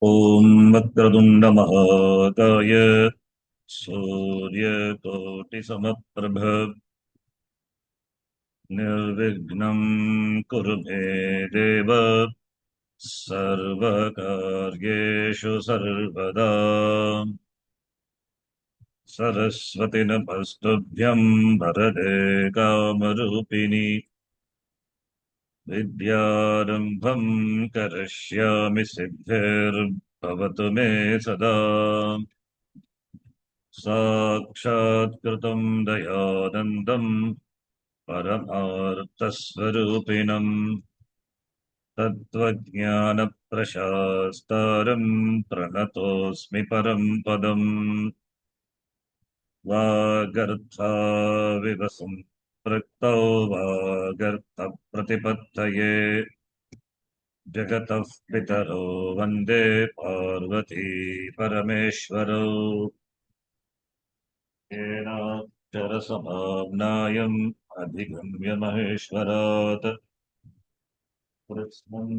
ॐ वक्रतुण्डमहाकाय सूर्यकोटिसमप्रभ निर्विघ्नं कुरु मे देव सर्वकार्येषु सर्वदा। सरस्वति नमस्तुभ्यं वरदे कामरूपिणि विद्यारम्भं करिष्यामि सिद्धिर्भवतु मे सदा। साक्षात्कृतं दयानन्दं परमार्थस्वरूपिणम् तत्त्वज्ञानप्रशास्तारं प्रणतोऽस्मि परं पदम्। वागर्थाविव सम्पृक्तौ वागर्थप्रतिपत्तये जगतः पितरो वन्दे पार्वती परमेश्वरौ। येनाक्षरसमाम्नायम् अधिगम्य महेश्वरात् कृत्स्नम्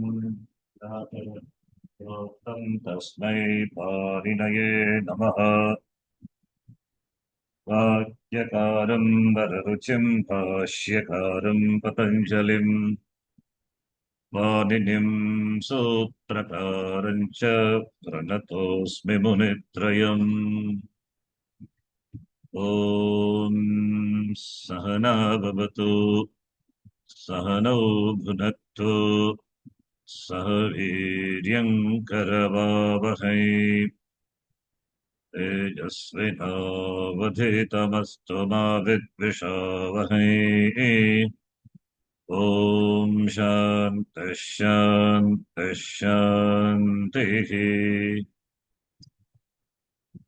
प्रोक्तम् तस्मै पाणिनये नमः। वाक्यकारम् वररुचिम् भाष्यकारम् पतञ्जलिम् पाणिनिम् सूत्रकारम् च प्रणतोऽस्मि मुनित्रयम्। ॐ सहना भवतु सहनौ भुनक्तु सह वीर्यङ्करवावहै तेजस्विनावधीतमस्तु मा विद्विषावहै। ॐ शान्तिः शान्तिः शान्तिः।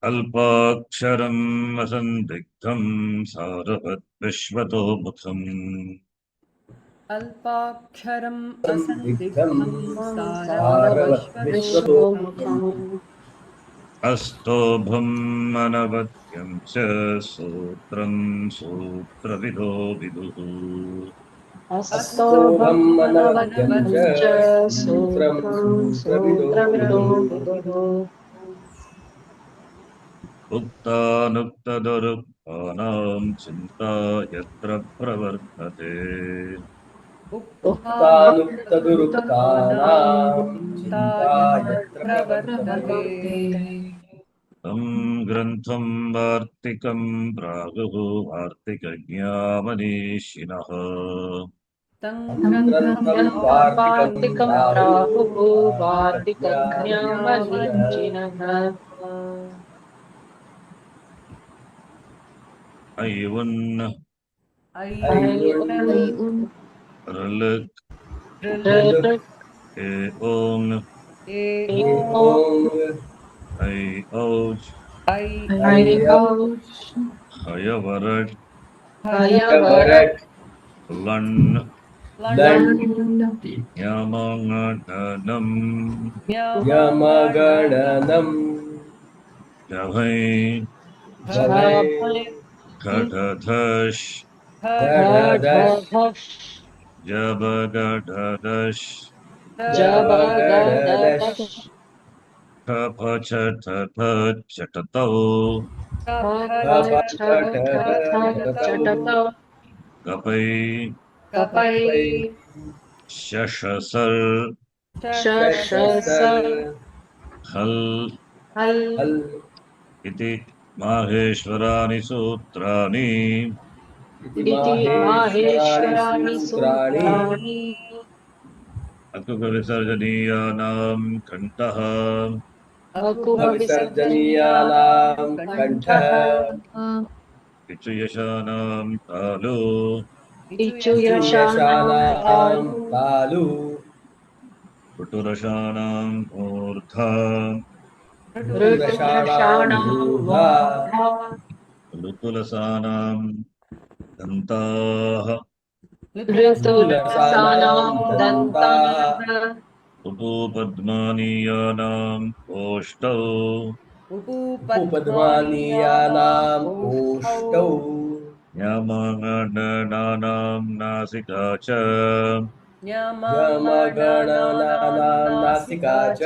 अल्पाक्षरम् असन्दिग्धम् सारवद्विश्वतोमुखम् अल्पाक्षरम् दिग्धं असन्दिग्धं सारवश्वतोमुखम् सारवद्विश्वतोमुखम् अस्तोभम् अनवद्यम् च सूत्रम् सूत्रविदो विदुः। अस्तोभम् अनवद्यं च अनवद्यं च सूत्रं सूत्रविदो सूत्रमिदो विदुः विदुः। उक्तानुक्तदुरुक्तानाम् चिन्ता यत्र प्रवर्तते उक्तानुक्तदुरुक्तानां उक्तानुक्तदुरुक्तानां चिन्ता चिन्ता यत्र यत्र प्रवर्तते। प्रवर्तते तम् ग्रन्थम् वार्तिकम् प्रागुः वार्तिकज्ञामनीषिणः तं तं ग्रन्थं ग्रन्थं वार्तिकं वार्तिकं प्राहुः प्राहुः वार्तिकज्ञामनीषिणः वार्तिकज्ञामनीषिणः। ऐवन् ऐ ऐउन् ऋलक् ऋलृ ऋलृक् एओङ् एओ एओङ् ऐ औच् ऐ औ ऐऔस् हयवरट् हयवरट् हयवरट् लण् लण् लण् यमङडनम् यमगणनम् जभै जभै झभञ् घटधश् धढधश् घढधश् जबगडदश् जबगडदश् जबगदश् कपचटपचटतौ कफछठथचटतौ कपचटपचटतौ कपै कपै कपै शशसर् शशसर् शशसर् हल् हल् हल् इति माहेश्वराणि सूत्राणि इति इति माहेश्वराणि माहेश्वराणि सूत्राणि सूत्राणि अकुकविसर्जनीयानाम् कण्ठः अकुहविसर्जनीयानां अकुहविसर्जनीयानां कण्ठः कण्ठः पितृयशानाम् तालु इचुयशानां इचुयशानां तालु तालु कुटुरशानाम् मूर्धा ऋटुरषाणां ऋटुयशानां मूर्धा मूर्धा ऋतुलसानाम् दन्ताः ऋतुलसानां ऋतुलसानां दन्ताः दन्ताः उपपद्मानीयानाम् ओष्ठौ उपपद्मानीयानां उपपद्मानीयानाम् ओष्ठौ ओष्ठौ न्यमगणनानाम् नासिका च न्यमाङ्गणनानां यमगणनानां नासिका नासिका च च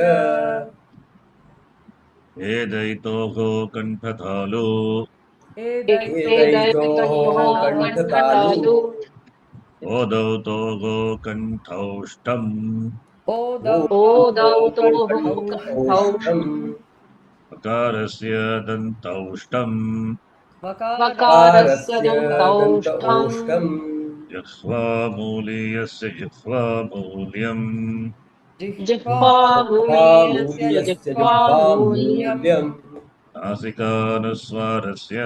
एदैतोः कण्ठतालु एदैतोः कण्ठतालु ओदौतोः कण्ठौष्ठम् ओदौतोः कण्ठौष्ठम् अकारस्य दन्तौष्ठम् वकारस्य दन्तौष्ठम् जिह्वामूलीयस्य जिह्वामूल्यम् जिह्वामूलीयस्य जिह्वामूल्यम् नासिकानुस्वारस्य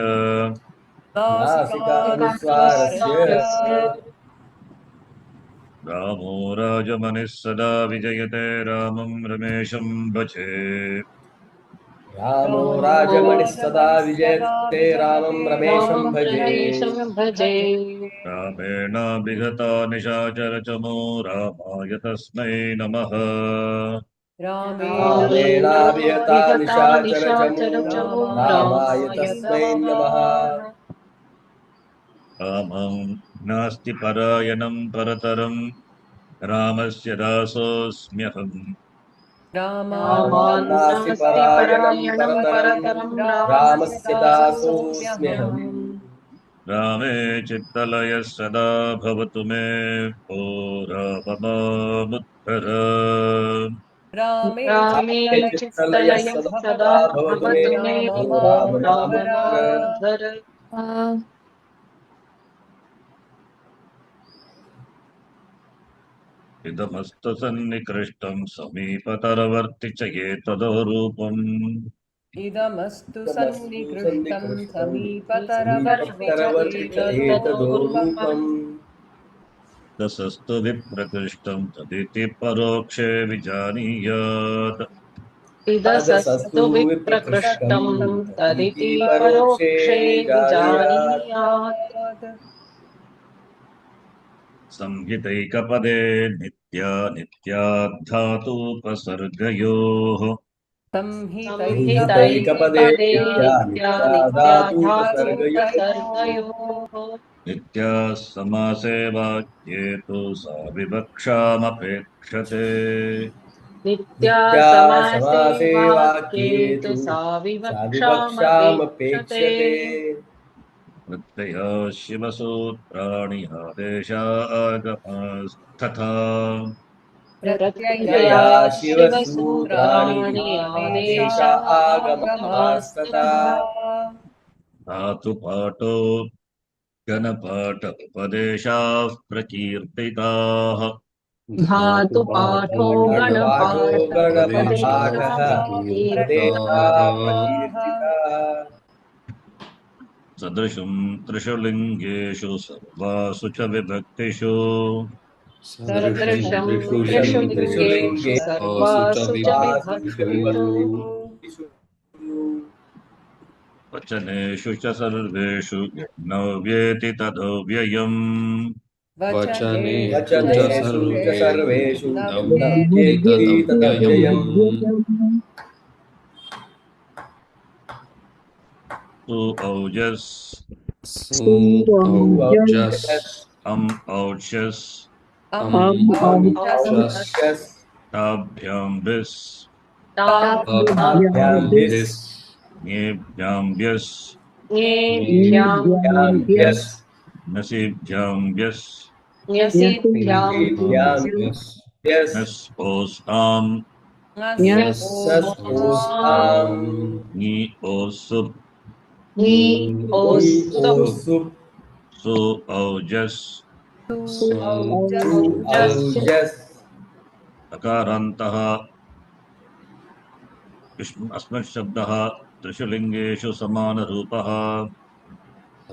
नासिकानुस्वारस्य रामो राजमनिः सदा विजयते रामं रमेशं भजे रामो राजमणिः सदा विजयते रामं रमेशं भजे भजे रामेणाभिगता निशाचरचमो रामाय तस्मै नमः रामेणाभिहता निशाचरचमो रामाय तस्मै नमः रामं नास्ति परायणं परतरं रामस्य दासोऽस्म्यहम् रामान्नास्ति परायणं परतरं रामस्य दासोऽस्म्यहम् रामे चित्तलयः सदा भवतु मे भो राममामुद्धर रामे चित्तलयः सदा भवतु मे भो राममामुद्धर इदमस्तु सन्निकृष्टं समीपतरवर्ति च एतदोरूपम् इदमस्तु सन्निकृष्टं समीपतरवर्ति च एतदोरूपम् दशस्तु विप्रकृष्टं तदिति परोक्षे विजानीयात् अदसस्तु विप्रकृष्टं तदिति परोक्षे विजानीयात् संहितैकपदे नित्या नित्याद्धातूपसर्गयोः संहितैकपदे नित्याधातूपसर्गयोः नित्याः समासे वाक्ये तु सा विवक्षामपेक्षते नित्या समासे वाक्ये तु सा विवक्षामपेक्षते प्रत्यया शिवसूत्राणि आदेशागमस्तथा प्रत्यया शिवसूत्राणि आदेशा आगमास्तथा धातुपाठो गणपाठ उपदेशाः प्रकीर्तिताः धातुपाठो गणपाठः गणपाठः सदृशं त्रिषु लिङ्गेषु सर्वासु च विभक्तिषु सदृशं त्रिषु लिङ्गेषु सर्वासु च विभक्तिषु वचनेषु च सर्वेषु नव्येति तदव्ययम् वचनेषु च सर्वेषु नव्येति तदव्ययम् औजस् औक्षस् ताभ्यां भिस् ङेभ्यां भ्यस् नसिभ्यां भ्यस् नस्पोस्ताम् ङि ओसुप् सु औजस् अकारान्तः अस्मत् शब्दः त्रिषु लिङ्गेषु समानरूपः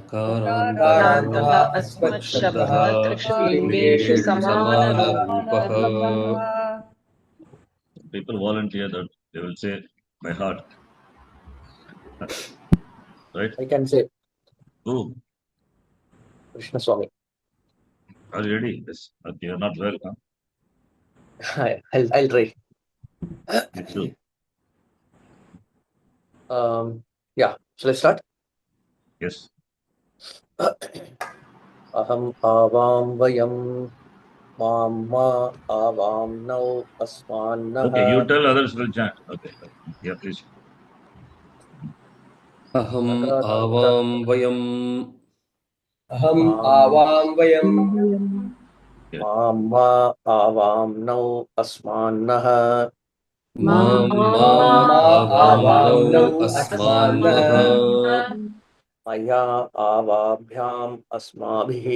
अकारान्तः अस्मत् शब्दः त्रिषु लिङ्गेषु समानरूपः People volunteer that they will say by heart. Right? I can say Who? Krishna Swami. Are you ready? Yes. Okay, you're not well, huh? I'll try. Me too. Yeah, shall I start? Yes. Aham avam vayam mamma avam nau asman Okay, you tell others will chant. Okay. Yeah, please. अहम् आवां वयम् अहम् आवां वयम् मां वा आवां नौ अस्मान्नः मां मा आवाम्नौ अस्मान्नः मया आवाभ्याम् अस्माभिः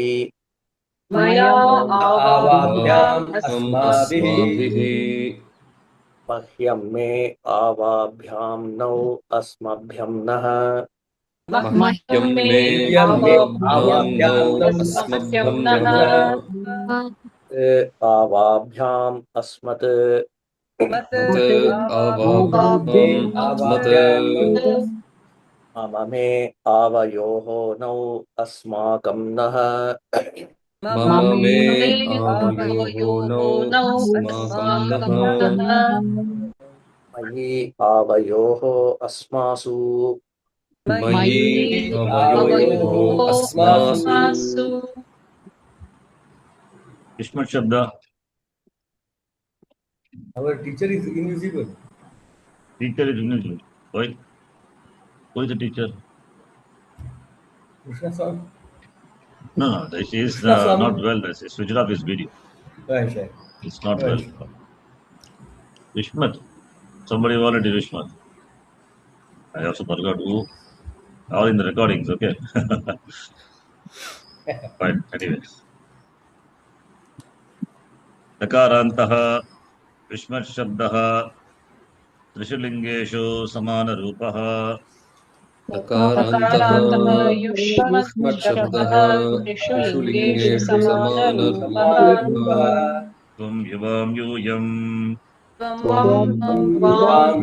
मया आवाभ्याम् अस्माभिः अस्माभिः मह्यं मे आवाभ्यां नौ अस्मभ्यं नः मह्यं मे मह्यं मे आवाभ्यां नौ अस्मभ्यं नः आवाभ्याम् अस्मत् त आवाभ्याम् अस्मत् मम मे आवयोः नौ अस्माकं नः मम मे आवयोः नौ अस्माकं नः मयि आवयोः अस्मासु मयि आवयोः अस्मासु Ishmat Shabda, Our teacher is invisible. teacher is invisible. Why? Who is the teacher? Krishna Swami. No, this is Krishna Swami. not well. This is switched off his video. Right. It's not Right. well. Ishmat. Somebody volunteer Ishmat. I also forgot who. All in the recordings, okay? Fine, anyway. नकारान्तः विस्मत् शब्दः त्रिषु लिङ्गेषु समानरूपः नकारान्तः युष्मत् शब्दः त्रिषु लिङ्गेषु समानरूपः त्वं युवां यूयम् वां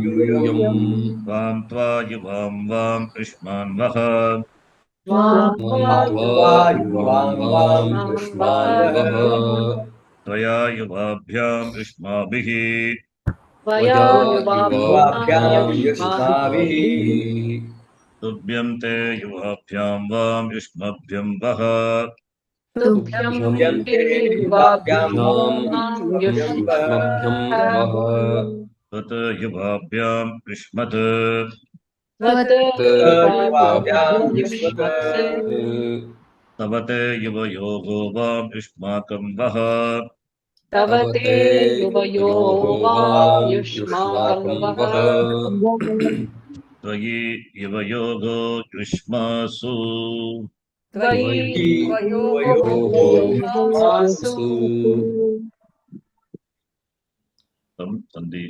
यूयम् वां त्वा युवां वां युष्मान् वः वां युष्मान् वः त्वया युवाभ्यां युष्माभिः त्वया युवाभ्यां युष्माभिः तुभ्यं ते युवाभ्यां वां युष्मभ्यं वः तुभ्यं ते युवाभ्यां युष्मभ्यं वः तत् युवाभ्यां युष्मत् युवाभ्यां युष्मत् तव ते युवयोः वां युष्माकं वः तव ते युवयोः वां युष्माकं वः त्वयि युवयोगो युष्मासु त्वयि युवयोः युष्मासु तं सन्धि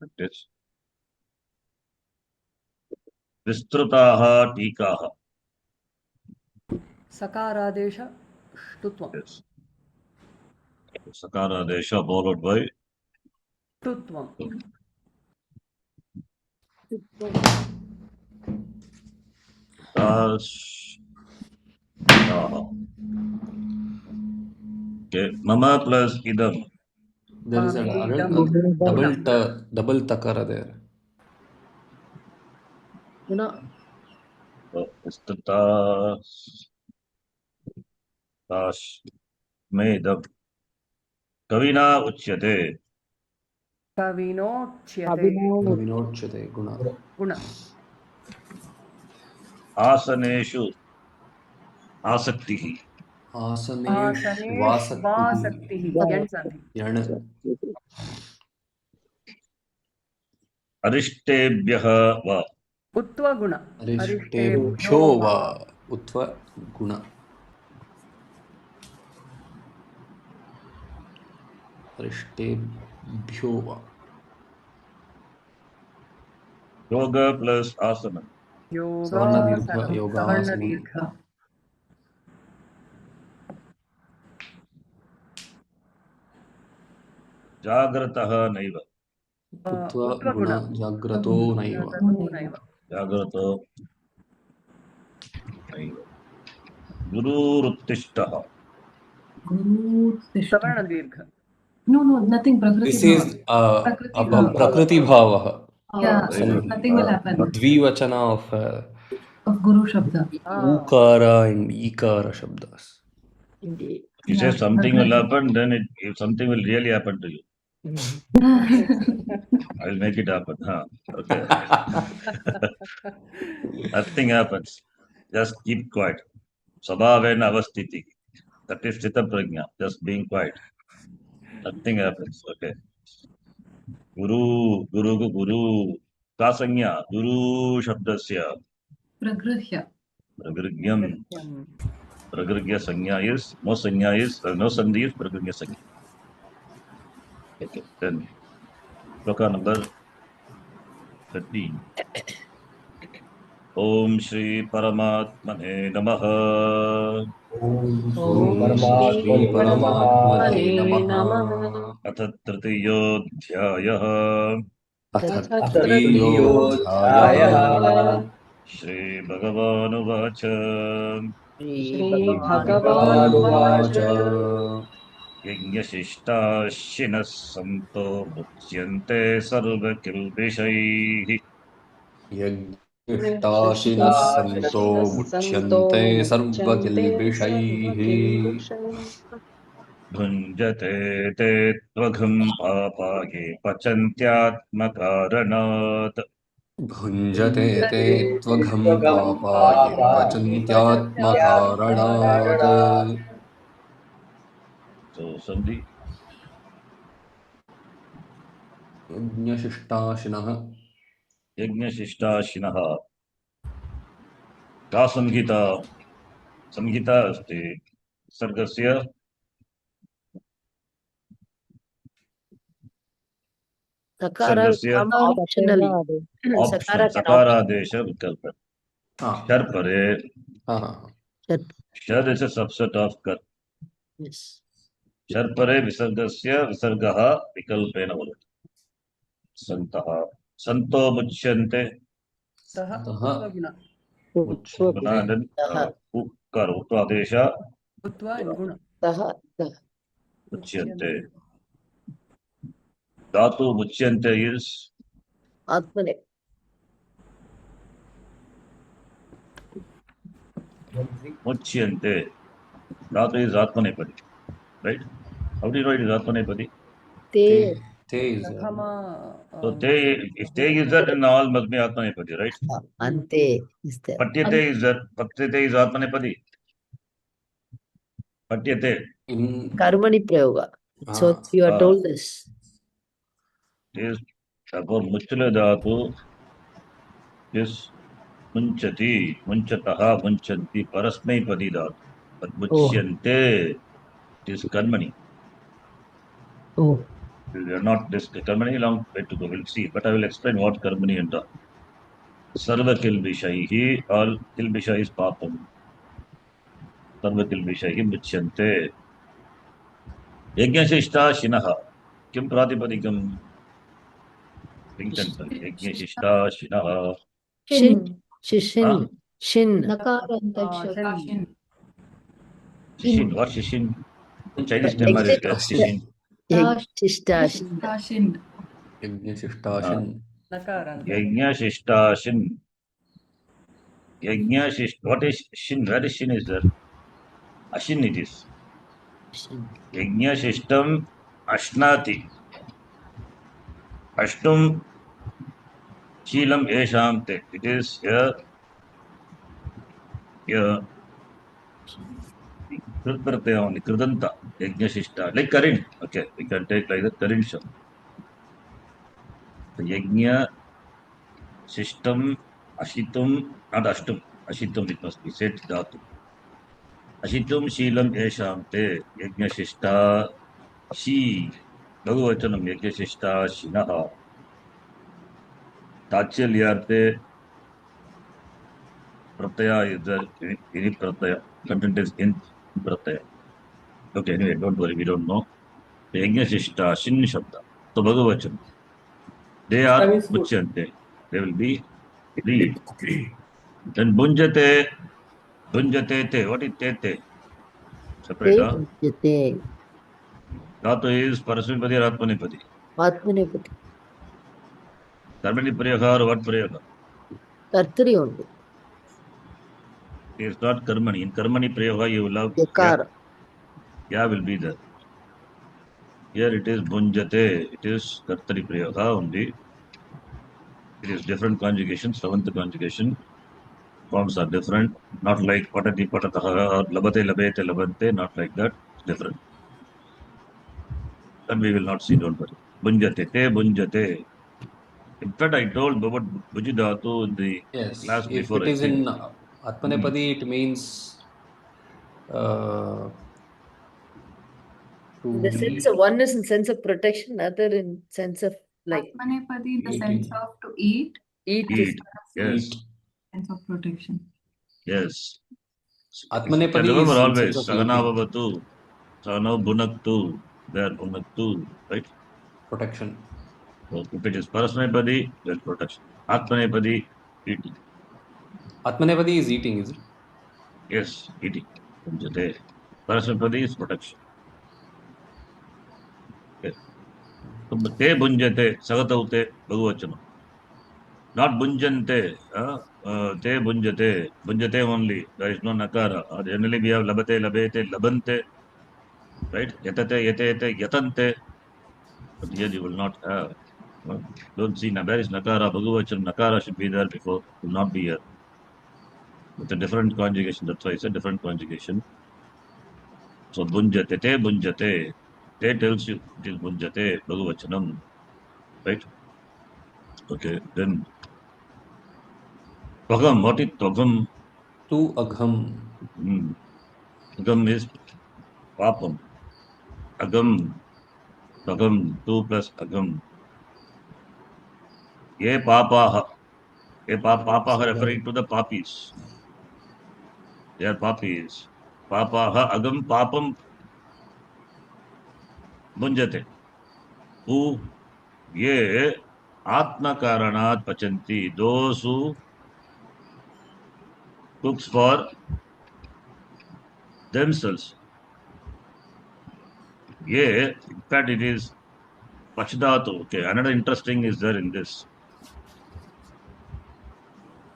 practice. विस्तृताः टीकाः. सकारादेश ष्टुत्वम् Yes. Sakaradesha followed by ष्टुत्वम् Okay, mama plus idam. There is a double takara there. Medam. Kavina uchyate. कविनोच्यते Guna. गुण Asaneshu asaktihi. वासक्तिः यण् सन्धि Arishtebhyah va. उत्वगुण अरिष्टेभ्यो वा उत्व गुण अरिष्टेभ्यो वा Yoga plus asana. योगासनदीर्घ Jagratah naiva. उत्व गुण जाग्रतो नैव Jagrato naiva. Gururuttishtaha. सवर्णदीर्घ No, nothing. This is prakriti bhavah. Yeah, nothing will happen. Dvivachana of Guru Shabda. ukara and ikara shabdas. If you say something will happen, then if something will really happen to you. I'll make it happen. Huh? Okay. Nothing happens. Just keep quiet. Sabhavena avastiti. That is Chitta Prajna. Just being quiet. Nothing happens. Okay. Guru. का संज्ञा गुरु शब्दस्य Pragrihya. प्रगृह्यम प्रगृह्य संज्ञा is no संज्ञा is no sandhi is प्रगृह्य संज्ञा. Okay, then shloka number 13. ओम श्री परमात्मने नमः. श्री परमात्मने नमः. अथ तृतीयोऽध्यायः. तृतीयोऽध्यायः. श्रीभगवानुवाच. श्रीभगवानुवाच यज्ञशिष्टाशिनः सन्तो मुच्यन्ते सर्वकिल्बिषैः. यज्ञशिष्टाशिनः सन्तो मुच्यन्ते सर्वकिल्बिषैः. भुञ्जते ते त्वघं पापाये पचन्त्यात्मकारणात्. भुञ्जते ते त्वघं पापाये पचन्त्यात्मकारणात्. So sandhi. यज्ञशिष्टाशिनः. यज्ञशिष्टाशिनः. का संहिता. संहिता अस्ति सर्गस्य सर्गस्य सकारादेश विकल्प. शर परे. Sir is a subset of kar. Sir परे विसर्गस्य विसर्गः विकल्पेन भवति. सन्तः सन्तो मुच्यन्ते. उक्कार उत्वादेश मुच्यन्ते. धातु मुच्यन्ते is आत्मने मुच्यन्ते. Dhatu is Atmanepadi, right? How do you know it is Atmanepadi? ते is So if te is there, then all must be Atmanepadi, right? अन्ते is there. Patyate is there. Patyate is Atmanepadi. Patyate. कर्मणि प्रयोग. So you are told this. Is therefore Muchla Dhatu is Munchati, Munchataha, Munchanti, Parasmaipadi Dhatu. But Muchyante is Karmani. Oh. We are not this Karmani, long way to go. We'll see. But I will explain what Karmani and Sarva Kilbishaihi, all Kilbisha is Papam. Sarva Kilbishaihi Muchyante. Yajnashishta Shinaha. Kim Pratipadikam? Yajnashishta Shinaha. Shin. Shishin. Shin. Shishin. What Shishin? Chinese name is Shishin. Yajnashishtashin. यज्ञशिष्टाशिन्. Yajnashishtashin. Yajnashish. What is Shin? Where is Shin is there? Ashin it is. Yajnashishtam Ashnati. Ashtum Sheelam Eshamte. It is a Kritartaya only. Kridanta. Yajnashishta. Like Karin. Okay. We can take like that Karin Sham. So Yajna Shishtam Ashitum, not Ashtum. Ashitum it must be said Dhatu. Ashitum Sheelam Eshamte. Yajnashishta She. Bhagavachanam Yajnashishta Shinaha. Tachalyarte Pratyaya is there. Any Pratyaya. Content is in Pratyaya. Okay, anyway, don't worry, we don't know. Yajnashishta Shin Shabda. So Bhagavachanam. They are Muchyante. They will be lead. Then Bunjate. Bunjate te. What is te? Separate. Dhatu is Parasmipadi or Atmanipadi? Atmanipadi. Karmani Priyaha or what Priyaha? Kartari only. It is not Karmani. In Karmani Priyaha you will have Yakara. Ya will be there. Here it is Bunjate. It is Kartari Prayoga only. It is different conjugation, seventh conjugation. Forms are different. Not like Patati Patataha or Labate Labete Labante. Not like that. It's different. And we will not see, don't worry. Bunjate. Te Bunjate. In fact, I told about Bujidatu in the Yes. class If before. it I is think. in Atmanepadi, it means to In the sense eat. of one is in sense of protection, other in sense of like Atmanepadi in the Eating. sense of to eat, eat. Eat. Yes. Eat. sense of protection. Yes. And Atmanepadi remember is in sense always, of Sagana eating. Bhavatu, Sagana Bhunaktu, there Bhunaktu, right? Protection. So if it is Parasmanepadi, then protection. Atmanepadi, eating. Atmanepadi is eating, is it? Yes, eating. Bunjate. Parasmanepadi is protection. Okay. So, te bunjate, Sagataute, Bhagavachanam. Not bunjante, te bunjate, bunjate only. There is no nakara. Generally we have labate, labete, labante, right? Yatate, yatete, yatante. But here you will not have. Don't see, there is nakara, Bhagavachanam, nakara should be there before, will not be here. With a different conjugation, that's why it's a different conjugation. So bunjate, te bunjate. Te tells you it is bunjate, Bhagavachanam, right? Okay, then Tvagam, what is Tvagam? To agham. Agam is papam. Agam, Tvagam, 2 plus agam. Ye papaha. Ye papaha referring to the papis. They are papis. Papaha, agam, papam, bunjate. Who? Ye atma karanat pachanti. Those who cooks for themselves. Ye, in fact, it is Pachadatu. Okay, another interesting is there in this.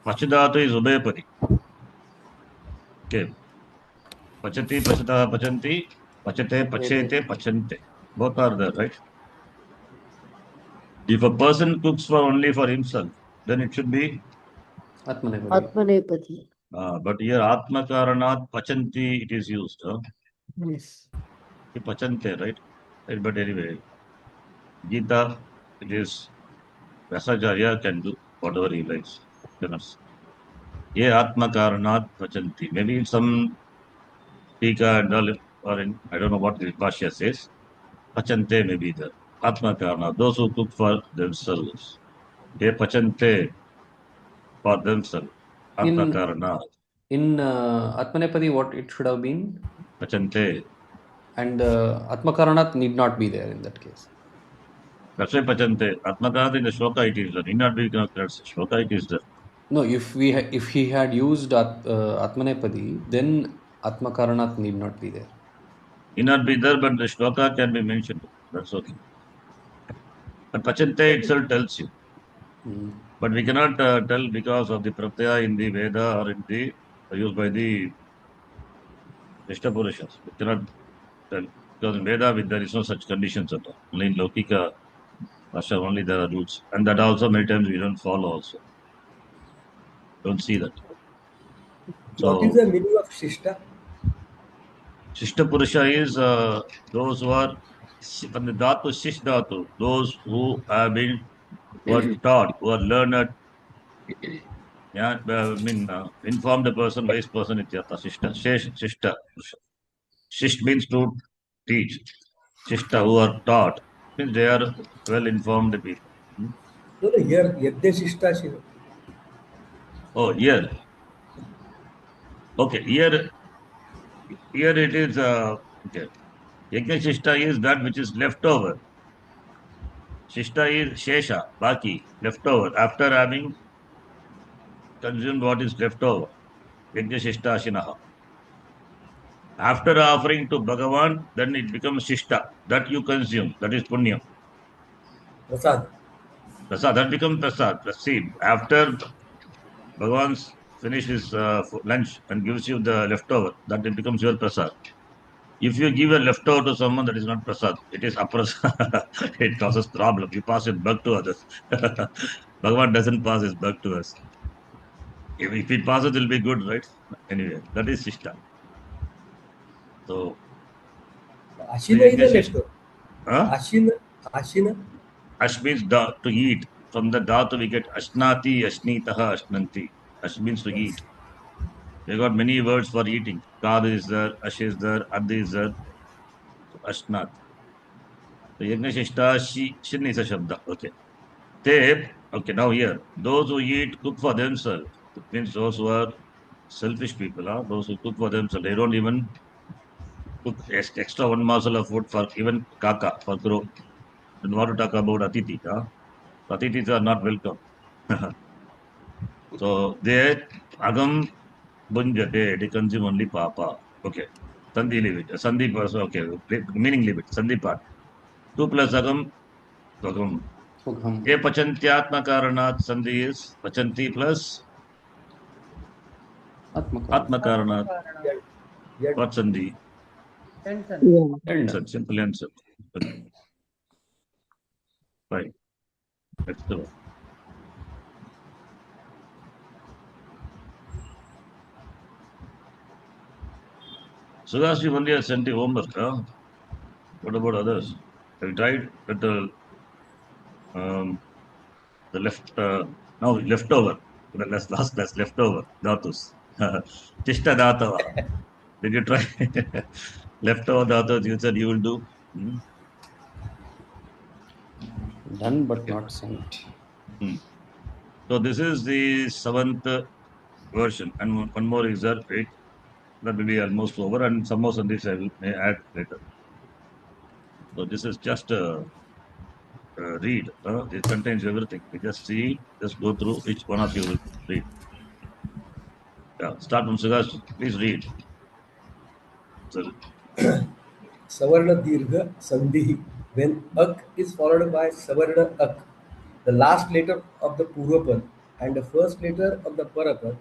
Pachadatu is Ubhayapadi. Okay. Pachati, Pachata, Pachanti, Pachate, Pachete, Pachante. Both are there, right? If a person cooks for only for himself, then it should be, Atmanepadi. Atmanepadi. but here Atma Karanat Pachanti it is used. Yes. Pachante, right? Right? But anyway, Gita, it is Vyasacharya can do whatever he likes. Ye Atma Karanat Pachanti. Maybe in some Tika and all, or in, I don't know what the Bhashya says. Pachante may be there. Atma Karana, those who cook for themselves. They pachante for themselves. Atma Karana. In Atmanepadi, what it should have been? Pachante. And Atmakaranat need not be there in that case. That's why Pachante. Atma Karana in the Shloka it is there. Need not be Shloka it is there. No, if he had used Atmanepadi, then Atmakaranat need not be there. Need not be there, but the Shloka can be mentioned. That's okay. But Pachante itself tells you. But we cannot tell because of the pratyaya in the Veda or in the used by the Ishtapurushas. We cannot tell. Because in Veda there is no such conditions at all. Only in Lokika Asha only there are rules. And that also many times we don't follow also. Don't see that. So, what is the meaning of Shishta? Shishta Purusha is those who are from the Dhatu, Shish Dhatu, those who have been who are taught, who are learned, yeah, informed person, wise person, ityartha, Shishta, Shishta Purusha. Shish means to teach. Shishta, who are taught, means they are well informed people. No, here Yadya Shishta Shiva. Oh, here. Okay, here it is, okay. Yajna Shishta is that which is left over. Shishta is Shesha, Baki, left over. After having consumed what is left over. Yajna Shishta Shinaha. After offering to Bhagavan, then it becomes Shishta. That you consume. That is Punyam. Prasad. Prasad, that becomes Prasad. See, after Bhagavan finishes his lunch and gives you the leftover, that it becomes your Prasad. If you give a leftover to someone, that is not prasad. It is aprasad. It causes problem. You pass it back to others. Bhagavan doesn't pass his back to us. If it passes, it will be good, right? Anyway, that is Shishta. So, Ashina is a leftover. huh? Ashina. Ash means to eat. From the dhatu we get ashnati, ashnitaha, ashnanti. Ash means to eat. We got many words for eating. Kad is there, ash is there, ad is there. So, ashnat. So, Yagnashishta, shin is a shabda. Okay. Te, okay, now here. Those who eat, cook for themselves. It means those who are selfish people, those who cook for themselves. They don't even cook extra one morsel of food for even kaka, for crow. Don't want to talk about atiti. Atitis are not welcome. So they agam bunjate, they consume only papa. Okay. Sandhi leave it. Sandhi person, okay. Meaning leave it. Sandhi part. 2 plus agam, agam. Sukham. A pachantyatma karanat sandhi is pachanti plus Atmakaranat. atma karanat. Yad. What sandhi? End sandhi. Yeah. End. Simple answer. Fine. Next one. Sugasti only has sent you homework. What about others? Have you tried with the left? No, leftover. The last class leftover. Dhatus. Tishta dhatava. Did you try leftover dhatus? You said you will do. Done but not sent. So this is the 7th version, and one more is there. Wait, that will be almost over, and some more sandhis I may add later. So this is just a read. It contains everything. You just see, just go through. Each one of you will read. Yeah, start from Sugas. Please read. So, Savarna Dirgha Sandhi. When ak is followed by Savarna ak, the last letter of the Purvapad and the first letter of the Parapad,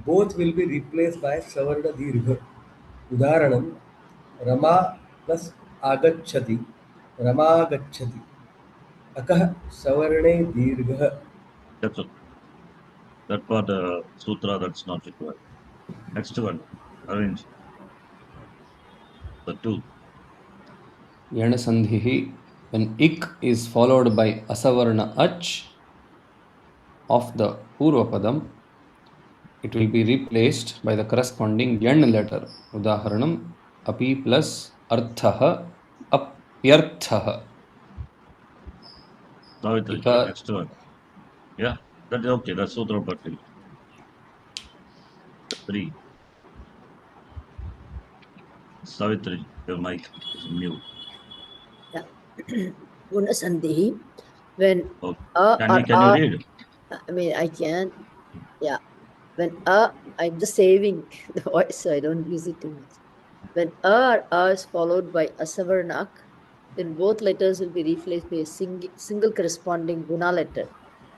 both will be replaced by Savarna Dirgha. Udaharanam Rama plus Agachati, Rama Gachati. Akah Savarne Dirgha. that's it. That part, sutra, that's not required. Next one, arrange. The 2. Yana sandhihi. When ik is followed by asavarna ach of the purvapadam, it will be replaced by the corresponding yan letter. Udaharanam api plus arthaha apyarthaha. Savitri, Ika- next one. Yeah, that's okay. That's sutra party. 3. Savitri, your mic is mute. Guna sandhi. When Okay. a Can or you a, read? I mean, I can. Yeah. When a, I'm just saving the voice so I don't use it too much. When a or a is followed by asavarnak, then both letters will be replaced by a single corresponding guna letter.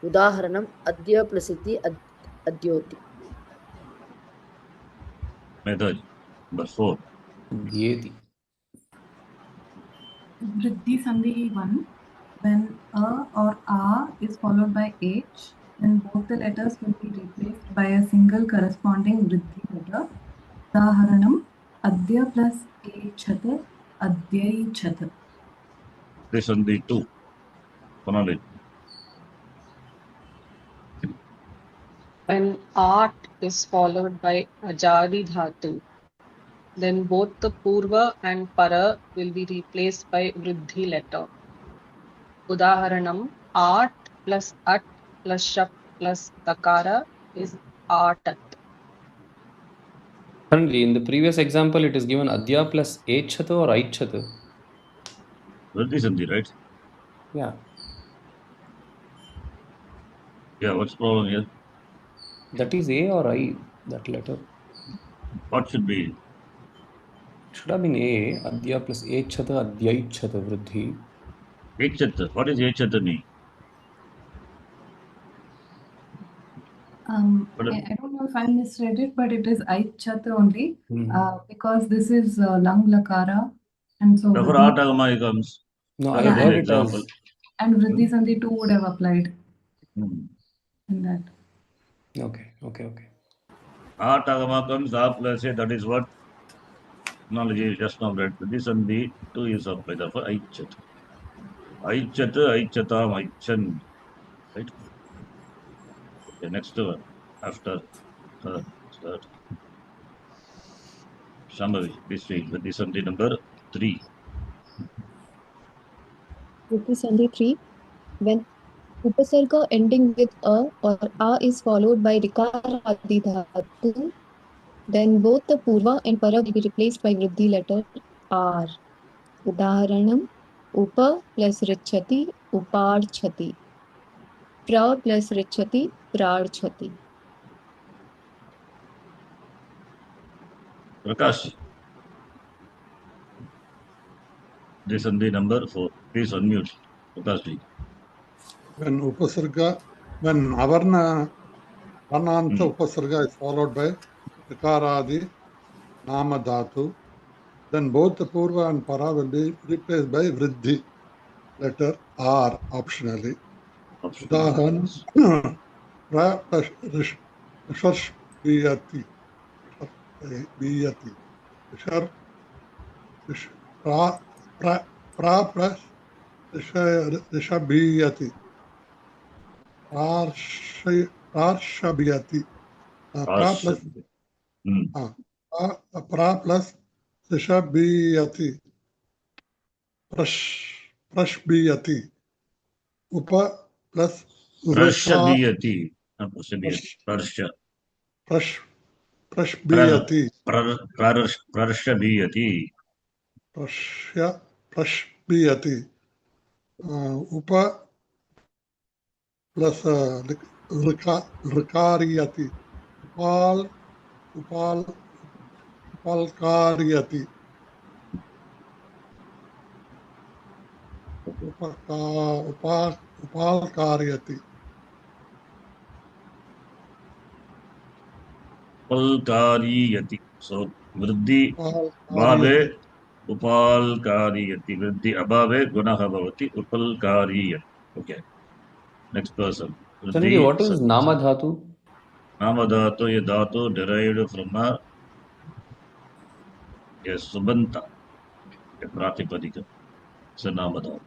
Udaharanam adya plasiti adyoti. Method number 4. Dyeti. Vriddhi Sandhi 1. When a or a is followed by h, then both the letters will be replaced by a single corresponding vriddhi letter. Udaharanam Adya plus echat, Adyaychat. This on the 2. Sonali. When art is followed by ajadi dhatu, then both the purva and para will be replaced by vriddhi letter. Udaharanam art plus at plus shap plus takara is artat. Currently, in the previous example, it is given adya plus echat or aichat. Vriddhi Sandhi, right? Yeah. Yeah, what's the problem here? That is A or I, that letter. What should be? It should have been A, adya plus echat, adyaychat, vriddhi. Echat. What is echat mean? But I don't know if I misread it, but it is Aichata only Mhm. because this is Lang Lakara, and so therefore, Vriddhi, Atagama comes. No, That I is the heard it example. as. and Vriddhi Sandhi too would have applied Hmm. in that. Okay. Atagama comes, A plus A, that is what knowledge is just now read. This and the 2 is applied. Therefore, Aichat. Aichat, Aichatam, Aichan. Right? Okay, next one. After third. Shambhavi, please read with this and the number 3. Vriddhi Sandhi 3. When upasarga ending with a or a is followed by rikara adi dhatu, then both the purva and para will be replaced by vriddhi letter R. Udaharanam upa plus richati uparchati. Pra plus richati prarchati. Prakash, this and the number 4. Please unmute. Prakash ji. When Avarna Varnanta Upasarga is followed by Rikaradi Nama Dhatu, then both the Purva and Para will be replaced by Vriddhi, letter R, optionally. Udahan Pra plus Risharsh Biyati. Pra plus Rishabhiyati. Prarshabhyati. Pra plus Rishabhyati. Prashbhyati. Upa plus Prashabhyati. Prashbhyati. Prashabhyati. Prashbhyati. Upa plus Rikariyati. Upalkariyati. Upalkariyati. Upalkariyati. So, Vriddhi Bhave Upalkariyati. Vriddhi Abhave Gunaha Bhavati Upalkariyati. Okay. Next person. Sandhi, what is Nama Dhatu? Nama Dhatu, a Dhatu derived from a Subanta, a Pratipadika. It's a Nama Dhatu.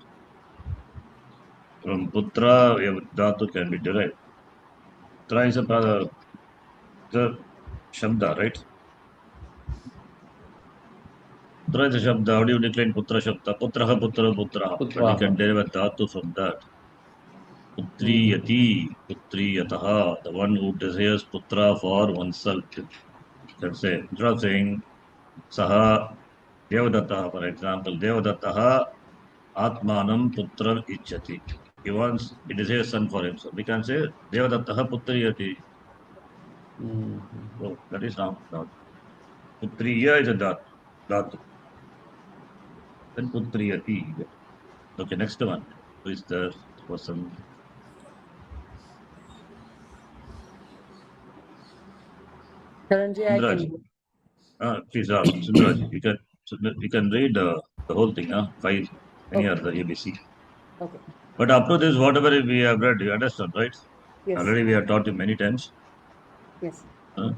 From Putra, a Dhatu can be derived. Putra is a Shabda, right? Putra is a Shabda. How do you decline Putra Shabda? Putraha, Putra, Putraha. But you can derive a Dhatu from that. Putriyati, Putriyataha, the one who desires Putra for oneself. Let's say, instead of saying Saha Devadatta, for example, Devadatta Atmanam Putrar Ichati. He desires son for himself. We can say Devadatta Putriyati. So that is not. Putriya is a dhatu. Then Putriyati. Okay, next one. Who is the person? Charanji, I can. Please, Sundaraj, you can read the whole thing, 5, any other ABC. Okay. But up to this, whatever we have read, you understand, right? Yes. Already we have taught you many times. Yes.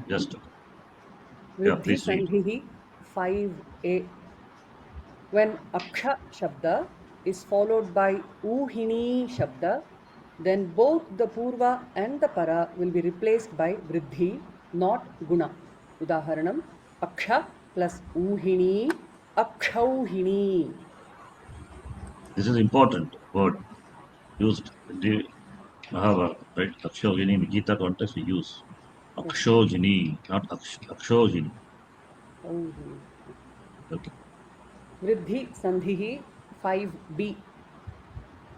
Just. Vriddhi Please read. Sandhihi 5a. When Aksha Shabda is followed by Uhini Shabda, then both the Purva and the Para will be replaced by Vriddhi, not Guna. Udaharanam, Aksha plus Uhini, Akshauhini. This is important word used in the Mahabharata, right? Akshauhini in the Gita context we use. Akshauhini, not Akshauhini. Okay. Vriddhi Sandhihi 5b.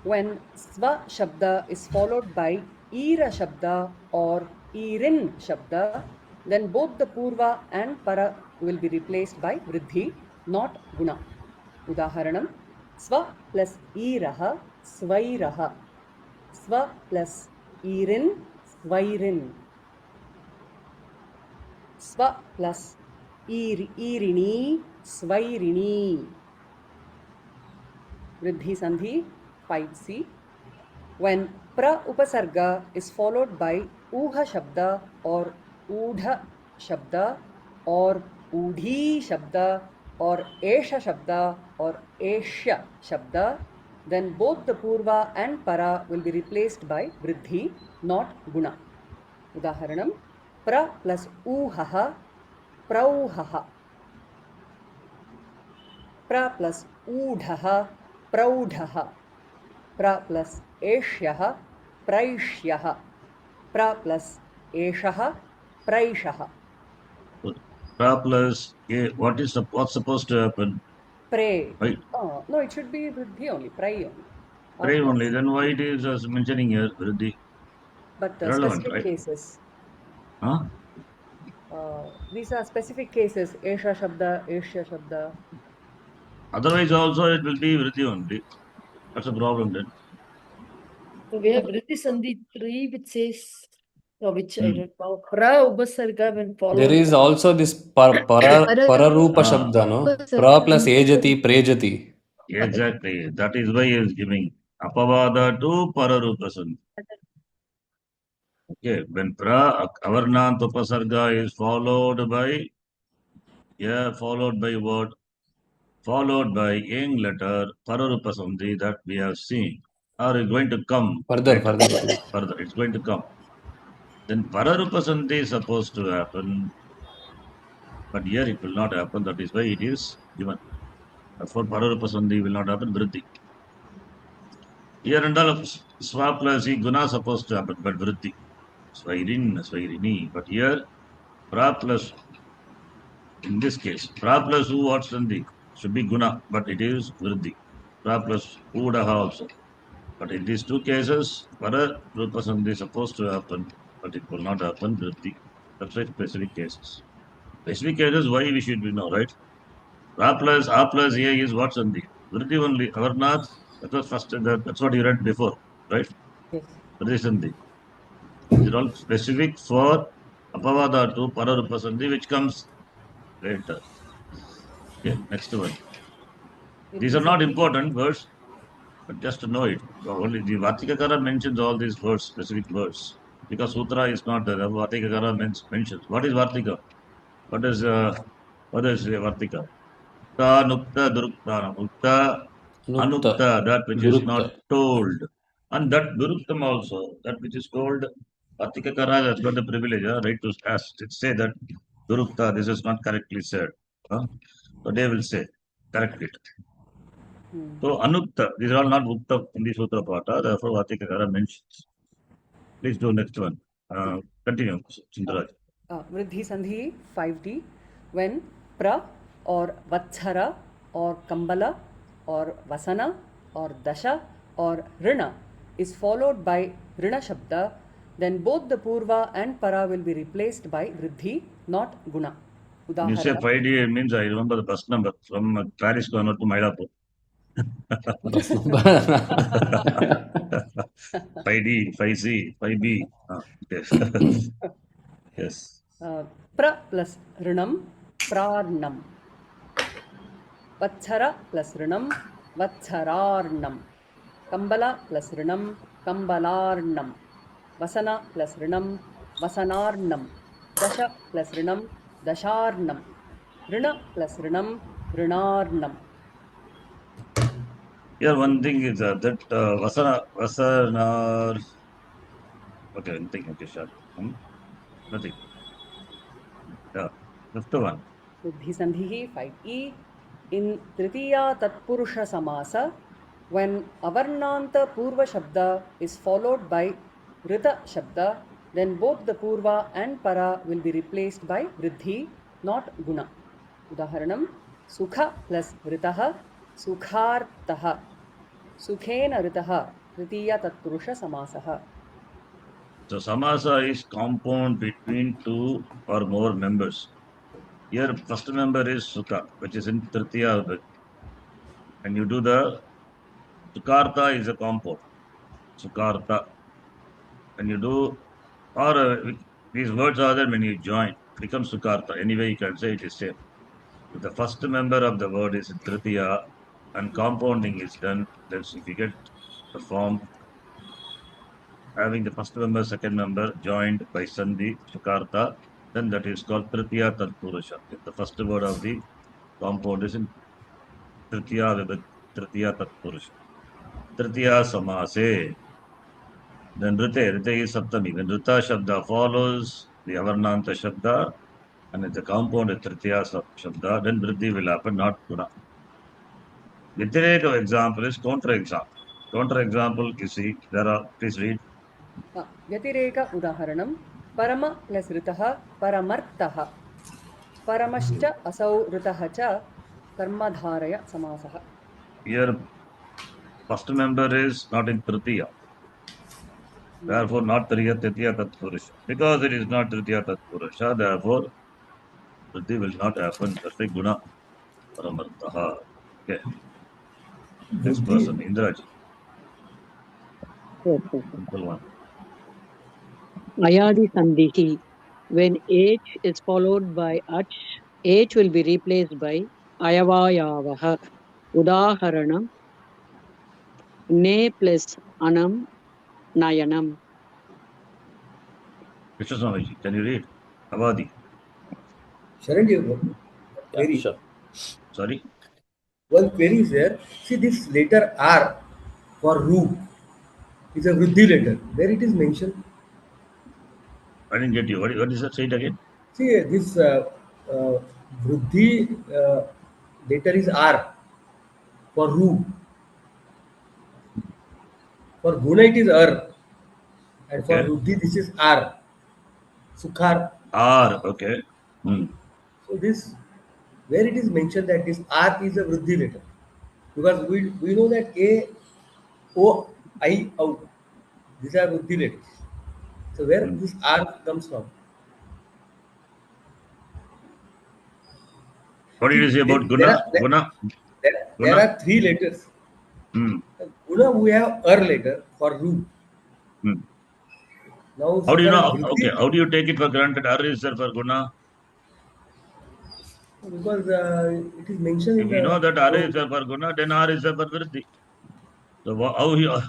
When Sva Shabda is followed by Ira Shabda or Irin Shabda, then both the Purva and Para will be replaced by Vriddhi, not Guna. Udaharanam, Sva plus Iraha, Svairaha. Sva plus Irin, Svairin. Swa plus Irini, Svairini. Vriddhi Sandhi 5C. When pra upasarga is followed by uha shabda or udha shabda or udhi shabda or esha shabda or esha shabda, then both the purva and para will be replaced by vriddhi, not guna. Udaharanam, pra plus uhaha, prauhaha. Pra plus udhaha, praudhaha. Pra plus eshyah, praishyah. Pra plus eshaha, praishaha. Pra plus A, what's supposed to happen? Pray. Right. Oh, no, it should be vriddhi only, pray only. Pray only. Then why it is as mentioning here, vriddhi? But Relevant, specific right? cases. Huh? These are specific cases. Esha shabda, esha shabda. Otherwise also it will be vriddhi only. That's a problem then. So we have Vriddhi Sandhi 3, which says, no, which I don't know. Pra Upasarga when followed. There is also this pararupa shabda, no? Pra plus ejati, prejati. Exactly. That is why he is giving apavada to pararupasan. Okay. When pra avarnant upasarga is followed by what? Followed by ing letter pararupasandhi that we have seen. Or is going to come. Further. Further. It's going to come. Then pararupasandhi is supposed to happen. But here it will not happen. That is why it is given. Therefore, pararupasandhi will not happen. Vriddhi. Here and all swa plus e guna supposed to happen, but vriddhi. Svairin, svairini. But here, pra plus, in this case, pra plus u what sandhi? Should be guna, but it is vriddhi. Pra plus udaha also. But in these two cases, para rupa sandhi is supposed to happen, but it will not happen vriddhi. That's why specific cases. Specific cases, why we should be know, right? Ra plus A plus A is what sandhi? Vriddhi only. Avarnath, that was first, that's what you read before, right? Yes. Vriddhi sandhi. These are all specific for apavada to pararupa sandhi, which comes later. Okay, next one. These are not important words, but just to know it. Only the Vartikakara mentions all these words, specific words. Because Sutra is not there. Vartikakara mentions. What is Vartika? What is Vartika? Ukta, Nukta, Durukta. Ukta, Anukta, that which is not told. And that Duruktam also, that which is told, Vartikakara has got the privilege, right, to ask, to say that Durukta, this is not correctly said. So they will say, correct it. So Anukta, these are all not Ukta in the Sutra Pata, therefore Vartikakara mentions. Please do next one. Continue, Sundaraj. Vriddhi Sandhi 5D. When pra or vatshara or kambala or vasana or dasha or rina is followed by rina shabda, then both the purva and para will be replaced by vriddhi, not guna. When you say 5D, it means I remember the bus number from Paris to Mylapore. 5D, 5C, 5B. Yes. Yes. Pra plus rinam, prarnam. Vatshara plus rinam, vatshararnam. Kambala plus rinam, kambalarnam. Vasana plus rinam, vasanarnam. Dasha plus rinam, dasharnam. Rina plus rinam, rinarnam. Here one thing is that Vasanar. Okay, nothing. Okay, sure. Nothing. Yeah, fifth one. Vriddhi Sandhi 5E. In Tritiya Tatpurusha Samasa, when Avarnanta Purva Shabda is followed by Rita Shabda, then both the Purva and Para will be replaced by Vriddhi, not Guna. Udaharanam, Sukha plus Ritaha, Sukhartaha. Sukhena Ritaha, Tritiya Tatpurusha Samasaha. So samasa is compound between two or more members. Here first member is Sukha, which is in Tritiya. And you do the Sukarta is a compound. Sukarta. And you do, or these words are there when you join. becomes Sukarta. Anyway, you can say it is same. If the first member of the word is Tritiya and compounding is done, then if you get the form having the first member, second member joined by Sandhi, Sukarta, then that is called Tritiya Tatpurusha. If the first word of the compound is in Tritiya Tatpurusha. Tritiya Samase. Then Rite is Saptami. When Rita Shabda follows the Avarnanta Shabda, and if the compound is Tritiya Shabda, then Vriddhi will happen, not Guna. Vyatireka example is counter example. Counter example, you see, there are, please read. व्यतिरेक उदाहरणं परम plus ऋतः परमर्थः परमश्च असौ ऋतः च कर्मधारय समासः. Here, first member is not in Tritiya. Therefore, not Tritiya Tatpurusha. Because it is not Tritiya Tatpurusha, therefore, Vriddhi will not happen. That's why Guna Paramartaha. Okay. Next person, Indraji. Yes, yes. Simple one. Ayadi Sandhihi. When H is followed by Ach, H will be replaced by Ayavayavaha. Udaharanam. Ne plus Anam Nayanam. Krishna Swamiji, can you read? Avadi. Sharan, query. Yeah, sure. Sorry? One query is there. See this letter R for Ru is a Vriddhi letter. Where it is mentioned? I didn't get you. What is that? Say it again. See this Vriddhi letter is R for Ru. For Guna it is R. And for Okay. Ruddhi this is R. Sukhar. R, okay. So this, where it is mentioned that this R is a Vriddhi letter. Because we know that A, O, I, O, these are Vriddhi letters. So where this R comes from? What did you say about Guna? Guna? There are three letters. Guna we have R letter for Ru. Now, How do you know? Vriddhi, Okay, how do you take it for granted? R is there for Guna? because it is mentioned If in you know the. that R is there for Guna, then R is there for Vriddhi. So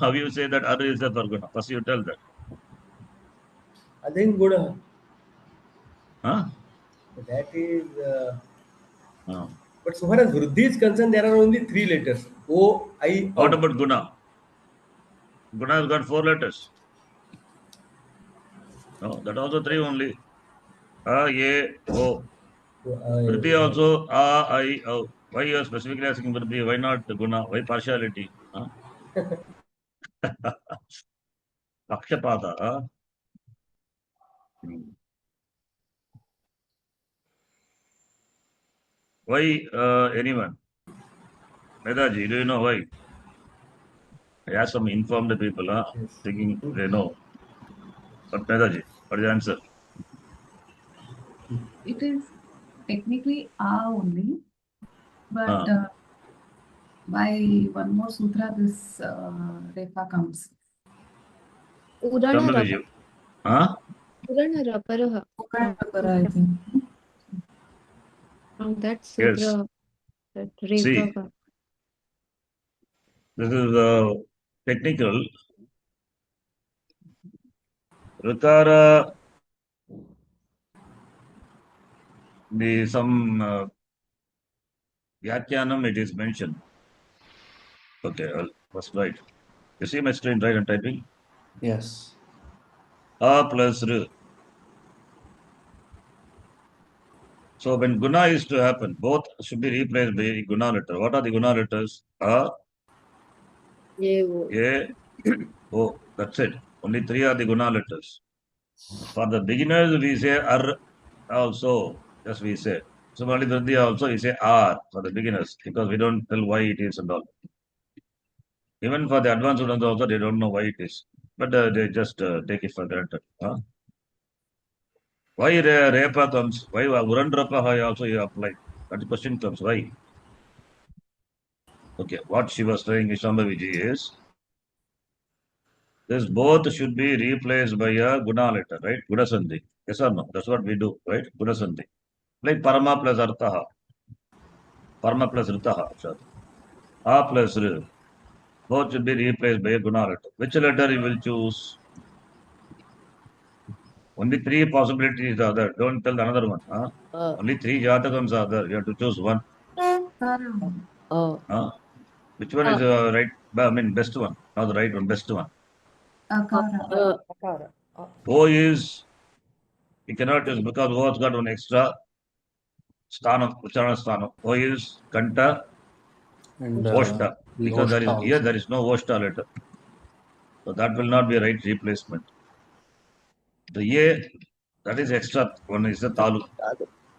how you say that R is there for Guna? First you tell that. I think Guna. Huh? That is. But so far as Vriddhi is concerned, there are only three letters. O, I, O. What about Guna? Guna has got 4 letters. No, that also 3 only. A, E, O. Vriddhi also A, I, O. Why you are specifically asking Vriddhi? Why not Guna? Why partiality? Huh? Pakshapata. Huh? Why anyone? Medaji, do you know why? I asked some informed people, thinking they know. But Medaji, what is the answer? It is technically A only, but by one more sutra, this Refa comes. Urana Tamil, huh? Urana Raparaha. Rapara, I think. That Yes. sutra, that See, Refa. this is technical. Rikara, some Vyakyanam it is mentioned. Okay, first right. You see my screen, right? I'm typing. Yes. A plus R. So when Guna is to happen, both should be replaced by Guna letter. What are the Guna letters? A, A, O. That's it. Only 3 are the Guna letters. For the beginners, we say R also. Yes, we say. Similarly, Vriddhi also, we say R for the beginners because we don't tell why it is and all. Even for the advanced students also, they don't know why it is. But they just take it for granted. Huh? Why Repa comes? Why Urandrapa also you apply? That question comes. Why? Okay, what she was saying, Shambhaviji, is This both should be replaced by a guna letter, right? Guna sandhi. Yes or no? That's what we do, right? Guna sandhi. Like parama plus arthaha. Parama plus ritaha. A plus r. Both should be replaced by a guna letter. Which letter you will choose? Only three possibilities are there. Don't tell another one. Huh? Only three jatakams are there. You have to choose one. Huh? Which one is right? I mean, best one. Not the right one, best one. Akara. Akara. O is, you cannot use because O has got one extra sthanam, ucharana sthanam. O is kanta, And voshta. the Because there Oshta is here also. there is no voshta letter. So that will not be a right replacement. The A, that is extra. One is the talu.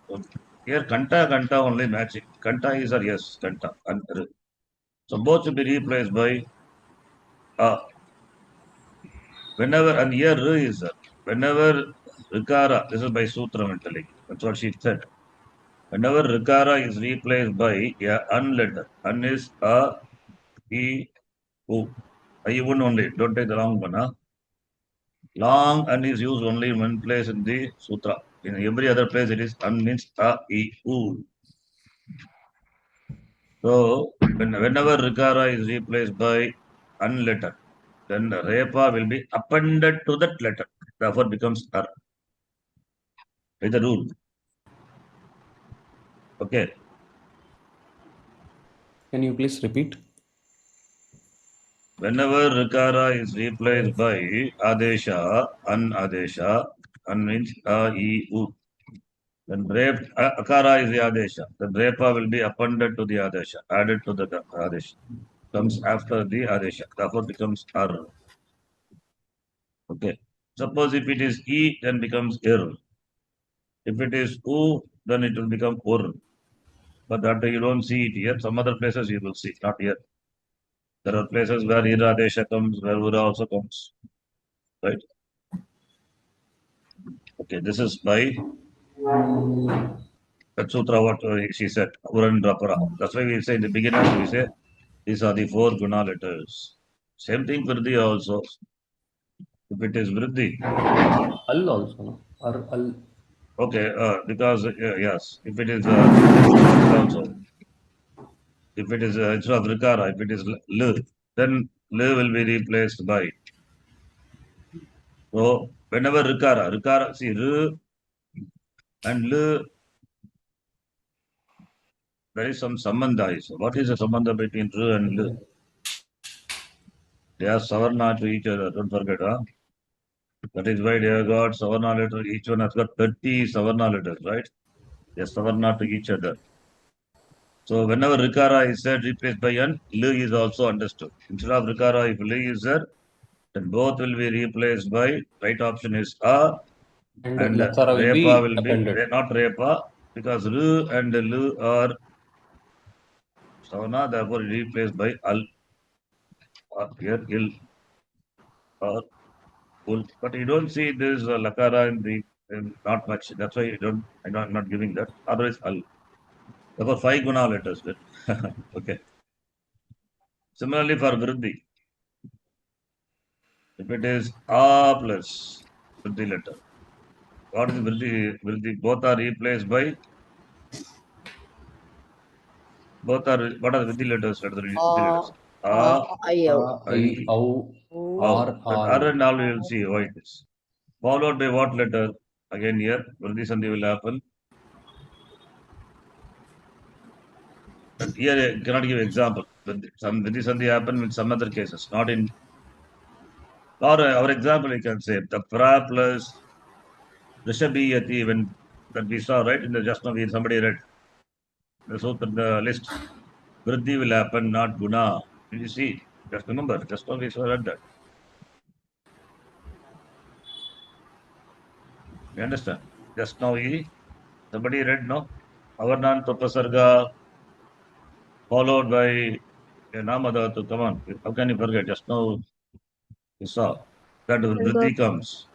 So here kanta only matching. Kanta is a yes, kanta. And so both should be replaced by whenever, and here R is there. Whenever Rikara, this is by Sutra mentally. That's what she said. Whenever Rikara is replaced by a un letter, un is a, e, u. I one only, don't take the wrong one. Huh? Long un is used only in one place in the Sutra. In every other place it is un means a, e, u. So, whenever Rikara is replaced by un letter, then the Repa will be appended to that letter. Therefore becomes R. By the rule. Okay. Can you please repeat? Whenever Rikara is replaced by Adesha, an means a, e, u. Then Akara is the Adesha. Then Repa will be appended to the Adesha, added to the Adesha. Comes after the Adesha. Therefore becomes R. Okay. Suppose if it is E, then becomes Ir. If it is U, then it will become Ur. But that you don't see it here. Some other places you will see, not here. There are places where Ira Adesha comes, where Ura also comes. Right? Okay, this is by that sutra what she said, Urandrapara. That's why we say in the beginning, we say these are the four guna letters. Same thing Vriddhi also. If it is Vriddhi. Al also, no? Or Al. Okay, because, yes, if it is also. If it is instead of Rikara, if it is L, then L will be replaced by. So, whenever Rikara, see, R and L, there is some sambandha. So what is the sambandha between R and L? They are savarna to each other, don't forget. Huh? That is why they have got savarna letter, each one has got 30 savarna letters, right? They are savarna to each other. So whenever Rikara is said replaced by N, L is also understood. Instead of Rikara, if L is there, then both will be replaced by, right option is A, And Repa Lakara will be, not Repa, because R and L are Savana, therefore replaced by Al, or here Il, or Ul. But you don't see this Lakara in not much. That's why I'm not giving that. Otherwise Al. Therefore 5 guna letters. Okay. Similarly for Vriddhi, if it is A plus Vriddhi letter, what is Vriddhi? Both are replaced by, what are the Vriddhi letters? A, I, I, Au, O. R, But R and all we will see how it is. Followed by what letter? Again here, Vriddhi Sandhi will happen. But here I cannot give example. Some Vriddhi Sandhi happen in some other cases, not in. Or our example, you can say the pra plus Rishabhiyati, when that we saw right in the just now, somebody read the list. Vriddhi will happen, not guna. Did you see? Just remember, just now we saw read that. You understand? Just now somebody read, no? Avarnan Topasarga followed by a Namadhatu. Come on, how can you forget? Just now you saw that Vriddhi comes.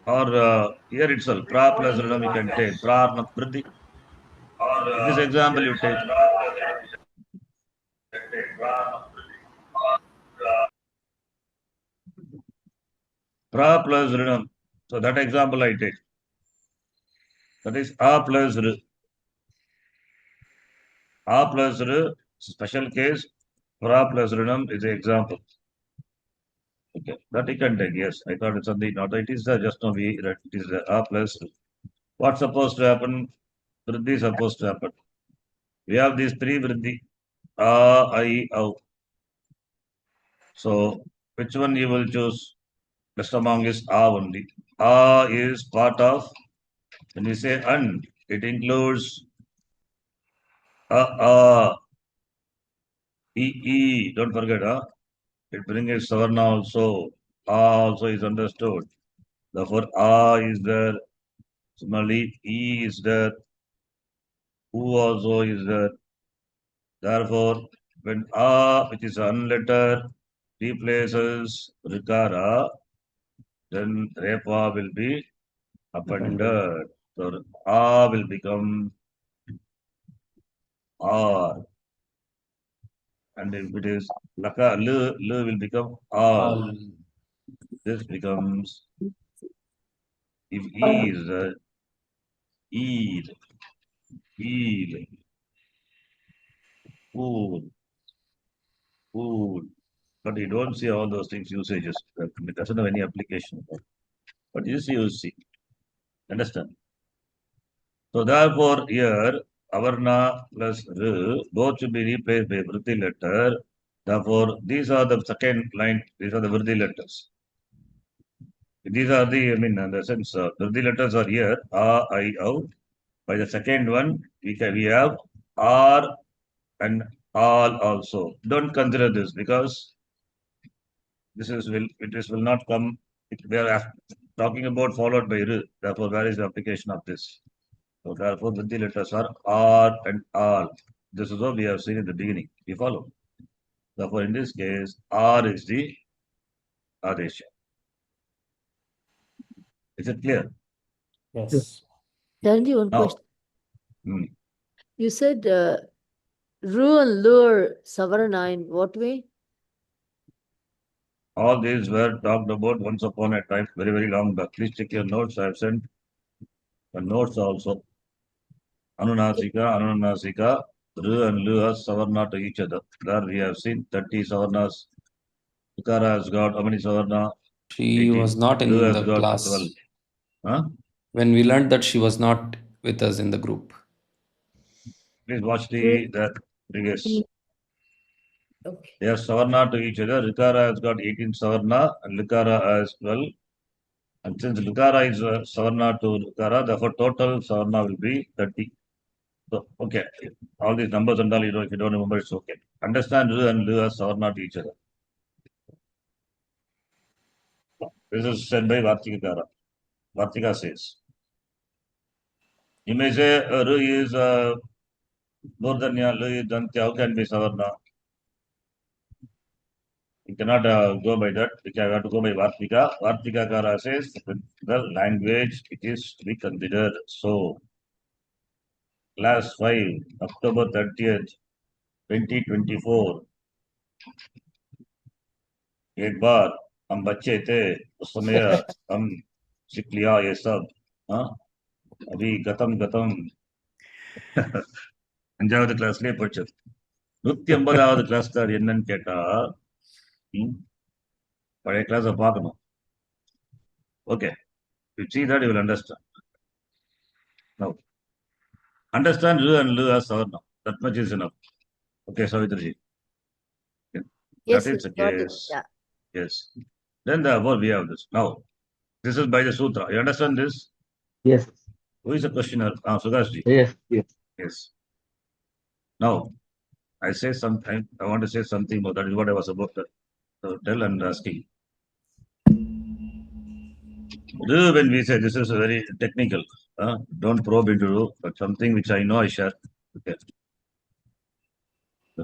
Or here itself, pra plus Rinam you can take. Pra Vriddhi. In this example, you take. pra plus rinam. So that example I take. That is a plus r. A plus r, special case. Pra plus rinam is the example. Okay, that you can take. Yes, I thought it's something. Not it is just now we read. It is a plus. What's supposed to happen? Vriddhi is supposed to happen. We have these three vriddhi. A, I, O. So which one you will choose? Best among is A only. A is part of, when you say an, it includes E. Don't forget, it brings Savarna also. A also is understood. Therefore, A is there. Similarly, E is there. U also is there. Therefore, when A, which is an letter, replaces Rikara, then Repa will be appended. So A will become R. And if it is Laka, L will become R. This becomes, if E is there, Eel, Eel, Fool, Fool. But you don't see all those things usages. It doesn't have any application. But you see. Understand? So therefore, here, Avarna plus R, both should be replaced by Vriddhi letter. Therefore, these are the second line, these are the Vriddhi letters. These are the, in the sense, Vriddhi letters are here, A, I, O. By the second one, we have R and all also. Don't consider this because this will not come. We are talking about followed by R. Therefore, where is the application of this? So therefore, Vriddhi letters are R and all. This is what we have seen in the beginning. We follow. Therefore, in this case, R is the Adesha. Is it clear? Yes. Dandy, one Now, question. You said Ru and Lur Savarna in what way? all these were talked about once upon a time, very, very long back. Please check your notes. I have sent the notes also. Anunasika, Ru and Lu are Savarna to each other. There we have seen 30 Savarnas. Tukara has got how many Savarna? She 18. was not Lu in has the got class. 12. Huh? When we learned that she was not with us in the group. Please watch the previous. Okay. They are Savarna to each other. Rikara has got 18 Savarna and Likara has 12. And since Likara is Savarna to Rikara, therefore total Savarna will be 30. So, okay. All these numbers and all, if you don't remember, it's okay. Understand Ru and Lu are Savarna to each other. This is said by Vartikakara. Vartika says. You may say Ru is Murdanya, Lu is Dantya. How can be Savarna? You cannot go by that. You have to go by Vartika. Vartikakara says the language it is to be considered. So, class 5, October 30th, 2024. एक बार हम बच्चे थे उस समय हम सीख लिया ये सब अभी गतम அஞ்சாவது கிளாஸ்லயே படிச்சது 150வது கிளாஸ் தான் என்னன்னு கேட்டா பழைய கிளாஸை பார்க்கணும் okay you see that you will understand now understand Ru and Lu as Savarna that much is enough okay Savitriji Yes, that is the got it. case Yeah. yes then therefore we have this now this is by the sutra you understand this Yes. who is the questioner Sugashji yes now I say something I want to say something more that is what I was about to tell and asking when we say this is very technical, don't probe into Ru, but something which I know I share. Okay.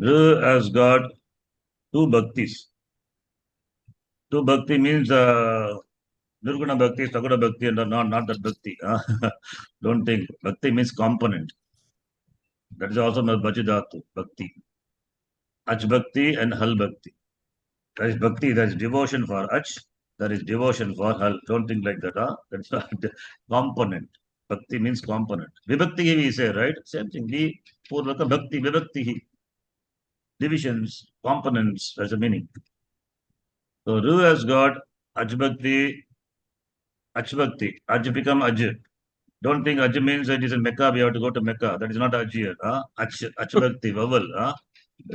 Ru has got two bhaktis. Two bhakti means Nirguna bhakti, Saguna bhakti, and not that bhakti. Don't think. Bhakti means component. That is also Bhajidhatu, bhakti. Ach bhakti and Hal bhakti. That is bhakti, that is devotion for Ach, There is devotion for Hal. Don't think like that. Huh? That's not component. Bhakti means component. Vibhakti we say, right? Same thing. Vi Purvaka Bhakti, Vibhakti. Divisions, components, that's the meaning. So Ru has got Ajbhakti, Achbhakti. Aj become Aj. Don't think Aj means it is in Mecca, we have to go to Mecca. That is not Aj here. Huh? Achbhakti, vowel. Huh?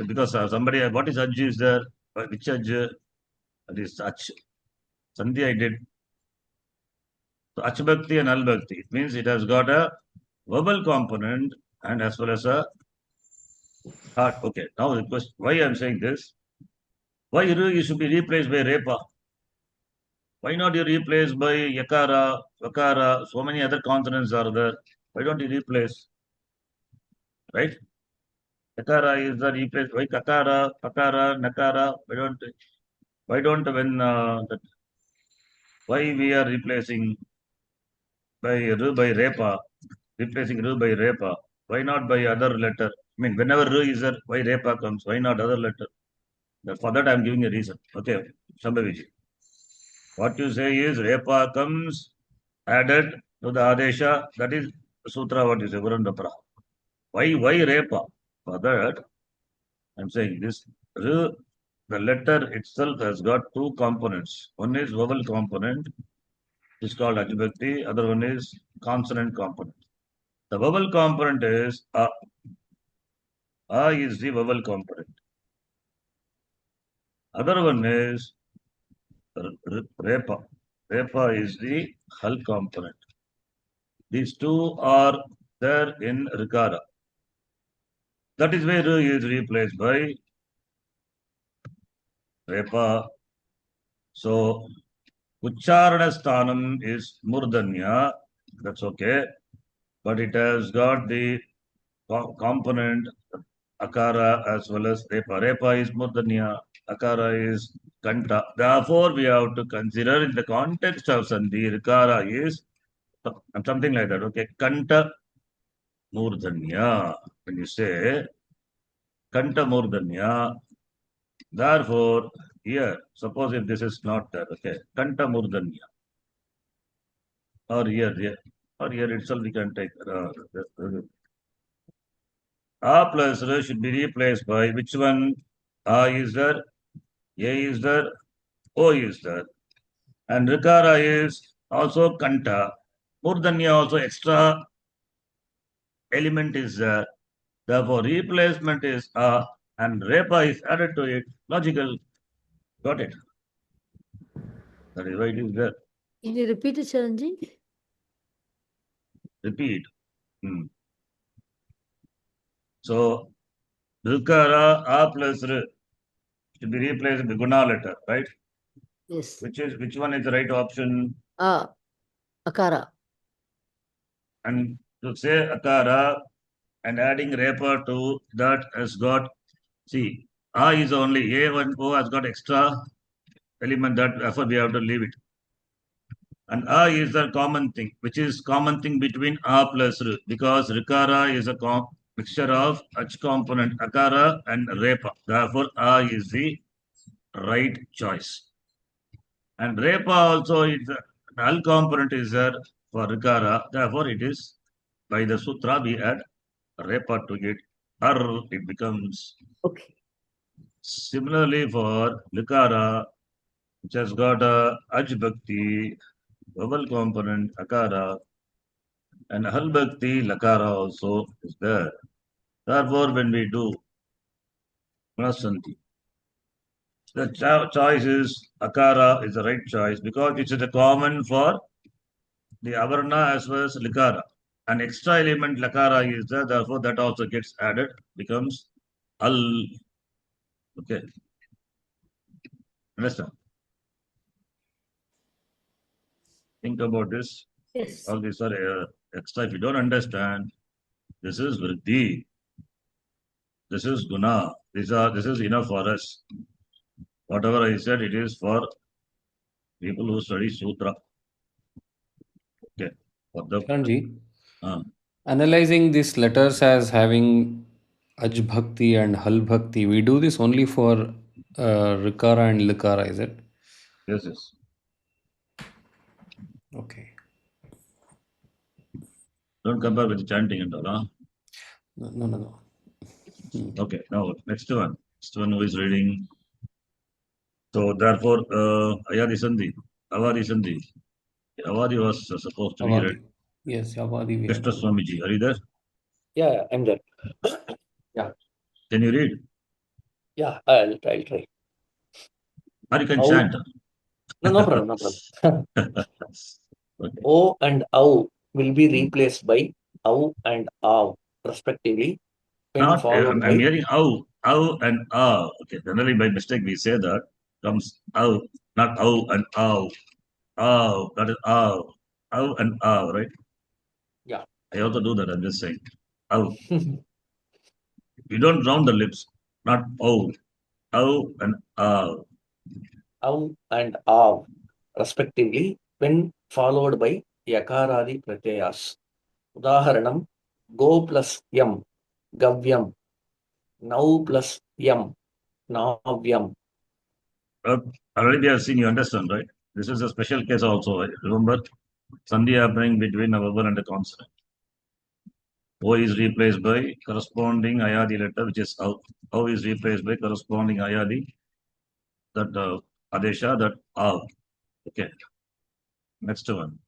Because somebody, what is Aj is there? Which Aj? That is Ach. Sandhi I did. So Achbhakti and Albhakti. It means it has got a verbal component and as well as a heart. Okay, now the question, why I am saying this? Why Ru should be replaced by Repa? Why not you replace by Yakara, Vakara? So many other consonants are there. Why don't you replace? Right? Yakara is the replace. Why Kakara, Pakara, Nakara? Why don't when why we are replacing by Ru by Repa, replacing Ru by Repa? Why not by other letter? I mean, whenever Ru is there, why Repa comes? Why not other letter? For that, I am giving a reason. Okay, Shambhaviji. What you say is Repa comes added to the Adesha, that is Sutra, what you say, Varandapra. Why Repa? For that, I'm saying this, the letter itself has got two components. One is vowel component, is called Ajbhakti, other one is consonant component. The vowel component is A. A is the vowel component. Other one is Repa. Repa is the Hal component. These two are there in Rikara. That is where Ru is replaced by Repa. So, Ucharana Sthanam is Murdanya. That's okay. But it has got the component Akara as well as Repa. Repa is Murdanya. Akara is Kanta. Therefore, we have to consider in the context of Sandhi, Rikara is something like that. Okay. Kanta Murdanya. When you say Kanta Murdanya, therefore, here, suppose if this is not there, okay, Kanta Murdanya. Or here itself we can take A plus R should be replaced by which one? A is there, A is there, O is there. And Rikara is also Kanta. Murdanya also extra element is there. Therefore, replacement is A and Repa is added to it. Logical. Got it? That is why it is there. Can you repeat it, Charanji? Repeat. So, Rikara, A plus R should be replaced with Guna letter, right? Yes. Which one is the right option? Akara. And to say Akara and adding Repa to that has got, see, A is only A1, O has got extra element that therefore we have to leave it. And A is the common thing, which is common thing between A plus R, because Rikara is a mixture of H component Akara and Repa. Therefore, A is the right choice. And Repa also is the null component is there for Rikara. Therefore, it is by the sutra we add Repa to it. Ar it becomes. Okay. Similarly for Likara, which has got a Ajbhakti, vowel component Akara, and Halbhakti Lakara also is there. Therefore, when we do Manasanti, the choice is Akara is the right choice because it is the common for the Avarna as well as Likara. An extra element Lakara is there, therefore that also gets added, becomes Al. Okay. Understand? Think about this. Yes. All these are extra. If you don't understand, this is Vriddhi. This is Guna. This is enough for us. Whatever I said, it is for people who study Sutra. Okay. Charanji, analyzing these letters as having Aj Bhakti and Hal Bhakti, we do this only for Rikara and Likara, is it? Yes. Okay. Don't compare with chanting and all, huh? No. Okay, now next one. Next one who is reading. So therefore, Ayadi Sandhi, Avadi Sandhi. Avadi was supposed to be read. Avadi. Yes, Avadi we have Krishna to. Swamiji, are you there? Yeah, I'm there. Yeah, Can you read? yeah, I'll try. Or you can Au. chant. No problem. Okay. O and Au will be replaced by Au and Av, respectively, when Not, followed I'm by hearing ow and ow. Okay, generally by mistake we say that comes ow, not ow and ow. Ow, that is ow. Ow and ow, right? yeah. I also do that, I'm just saying. Ow. We don't round the lips, not ow. Ow and ow. Au and Av, respectively, when followed by Yakaradi Pratyayas. Udaharanam, Go plus Yam, Gavyam, Now plus Yam, Navyam. Already we have seen, you understand, right? This is a special case also. Remember, Sandhi happening between a vowel and a consonant. O is replaced by corresponding ayadi letter, which is ow. Ow is replaced by corresponding ayadi, that adesha, that ow. Okay. Next one.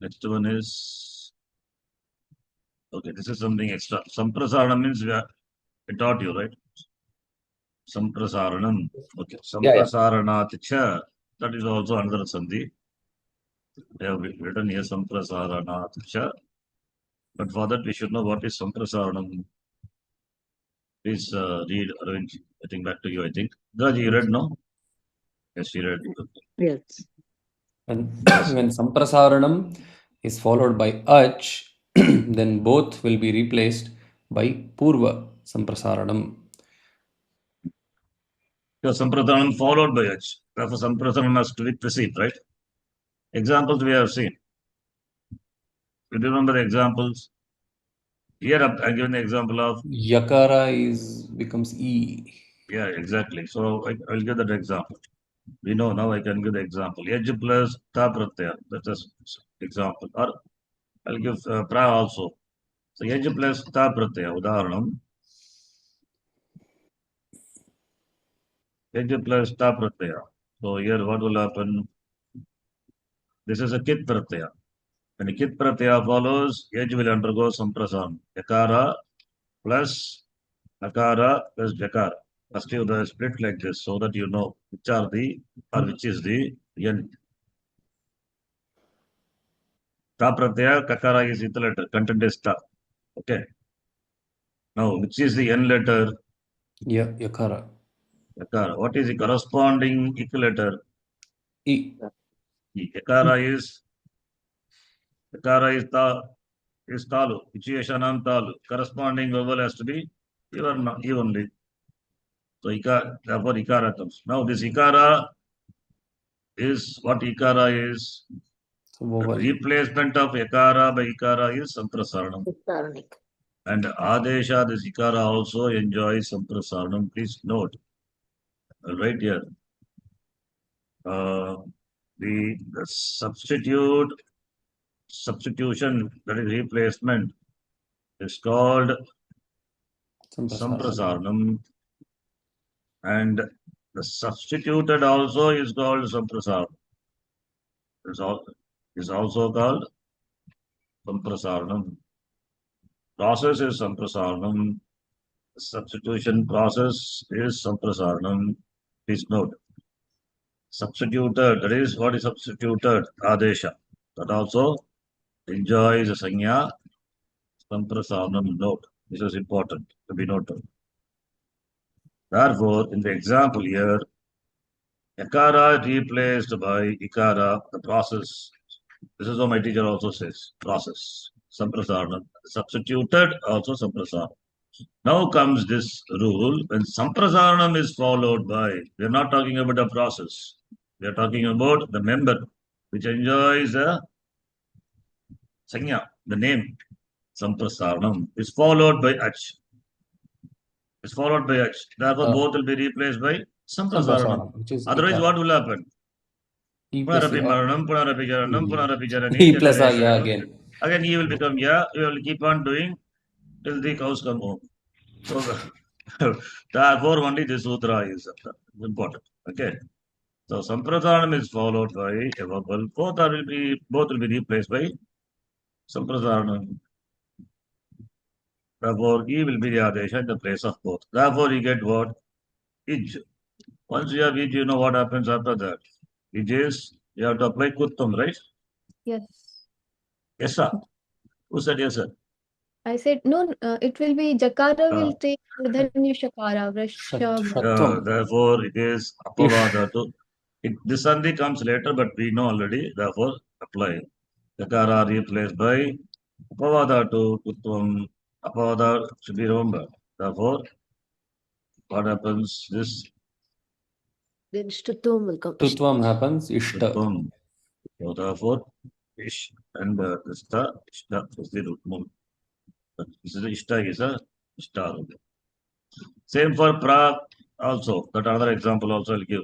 Next one is, okay, this is something extra. Samprasarana means we taught you, right? Samprasaranam. Okay. Yeah. Samprasaranaticha. That is also another sandhi. They have written here Samprasaranaticha. But for that, we should know what is Samprasaranam. Please read, Arvind. I think back to you, I think. Raji, you read, no? Yes, you read. Yes. When Samprasaranam is followed by ach, then both will be replaced by Purva Samprasaranam. So Samprasaranam followed by ach. Therefore, Samprasaranam has to be precede, right? Examples we have seen. You remember the examples? Here I'm giving the example of Yakara becomes E. Yeah, exactly. So I'll give that example. We know now I can give the example. Yaj plus ta pratyaya. That's an example. Or I'll give pra also. So yaj plus ta pratyaya. Udaharanam. Yaj plus ta pratyaya. So here what will happen? This is a kit pratyaya. When a kit pratyaya follows, yaj will undergo samprasan. Yakara plus nakara plus jakara. First you the split like this so that you know which are the or which is the yan. Ta pratyaya, kakara is ita letter, content is ta. Okay. Now, which is the n letter? Yakara. Yakara. What is the corresponding ik letter? E. Yakara is talu. Ichiyashanam talu. Corresponding vowel has to be evenly. So therefore ikara comes. Now this ikara is what ikara is. So vowel. Replacement of yakara by ikara is samprasaranam. And adesha, this ikara also enjoys samprasaranam. Please note. Right here. The substitution, that is replacement, is called samprasaranam, and the substituted also is called samprasaranam. Is also called samprasaranam. Process is samprasaranam. Substitution process is samprasaranam. Please note. Substituted, that is what is substituted, adesha. That also enjoys a sanya, samprasaranam. Note. This is important to be noted. Therefore, in the example here, yakara replaced by ikara, the process. This is what my teacher also says, process. Samprasaranam. Substituted also samprasaranam. Now comes this rule, when samprasaranam is followed by, we are not talking about a process. We are talking about the member which enjoys a sanya, the name. Samprasaranam is followed by ach. Is followed by ach. Therefore, both will be replaced by samprasaranam. Which is Otherwise, ikara. what will happen? E plus Punarapi ya. maranam, punarapi jaranam, E. punarapi jarani. E plus ya Jatareshwaram. again. Again, he will become ya. You will keep on doing till the cows come home. So, therefore, only this sutra is important. Okay. So, Sampradhanam is followed by a vowel. Both will be replaced by Sampradhanam. Therefore, E will be the Adesha in the place of both. Therefore, you get what? Ij. Once you have Ij, you know what happens after that. Ij is, you have to apply Kuttam, right? Yes. Yes, sir. Who said yes, sir? I said no. It will be Jakara will take Murdhanya Shakara. Shatvam. Therefore, it is Apavadatu. This Sandhi comes later, but we know already. Therefore, apply. Jakara replaced by Apavadatu. Kuttam. Apavada should be remembered. Therefore, what happens? This Then Shtutum will come. Tutvam happens. Ishta. Kuttam. So therefore, Ish and Ishta is the root move. This is Ishta is a Ishta. Same for pra also. That another example also I'll give.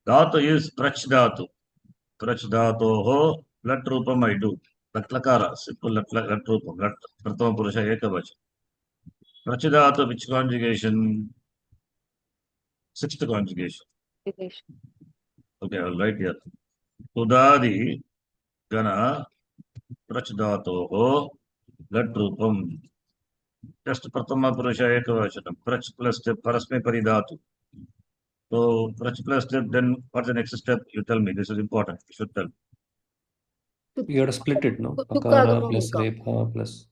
Dhatu is prach dhatu. Prach dhatu ho lat rupam I do. Latlakara, simple lat rupam. Lat prathama purusha ekavach. Prach dhatu, which conjugation? Sixth conjugation. Okay, I'll write here. Udadi gana prach dhatu ho lat rupam. Just prathama purusha ekavachanam. Prach plus step parasme paridhatu. So, prach plus step, then what's the next step? You tell me. This is important. You should tell. You have to split it, no? Tukka Pakara Gama plus will come. Repha plus.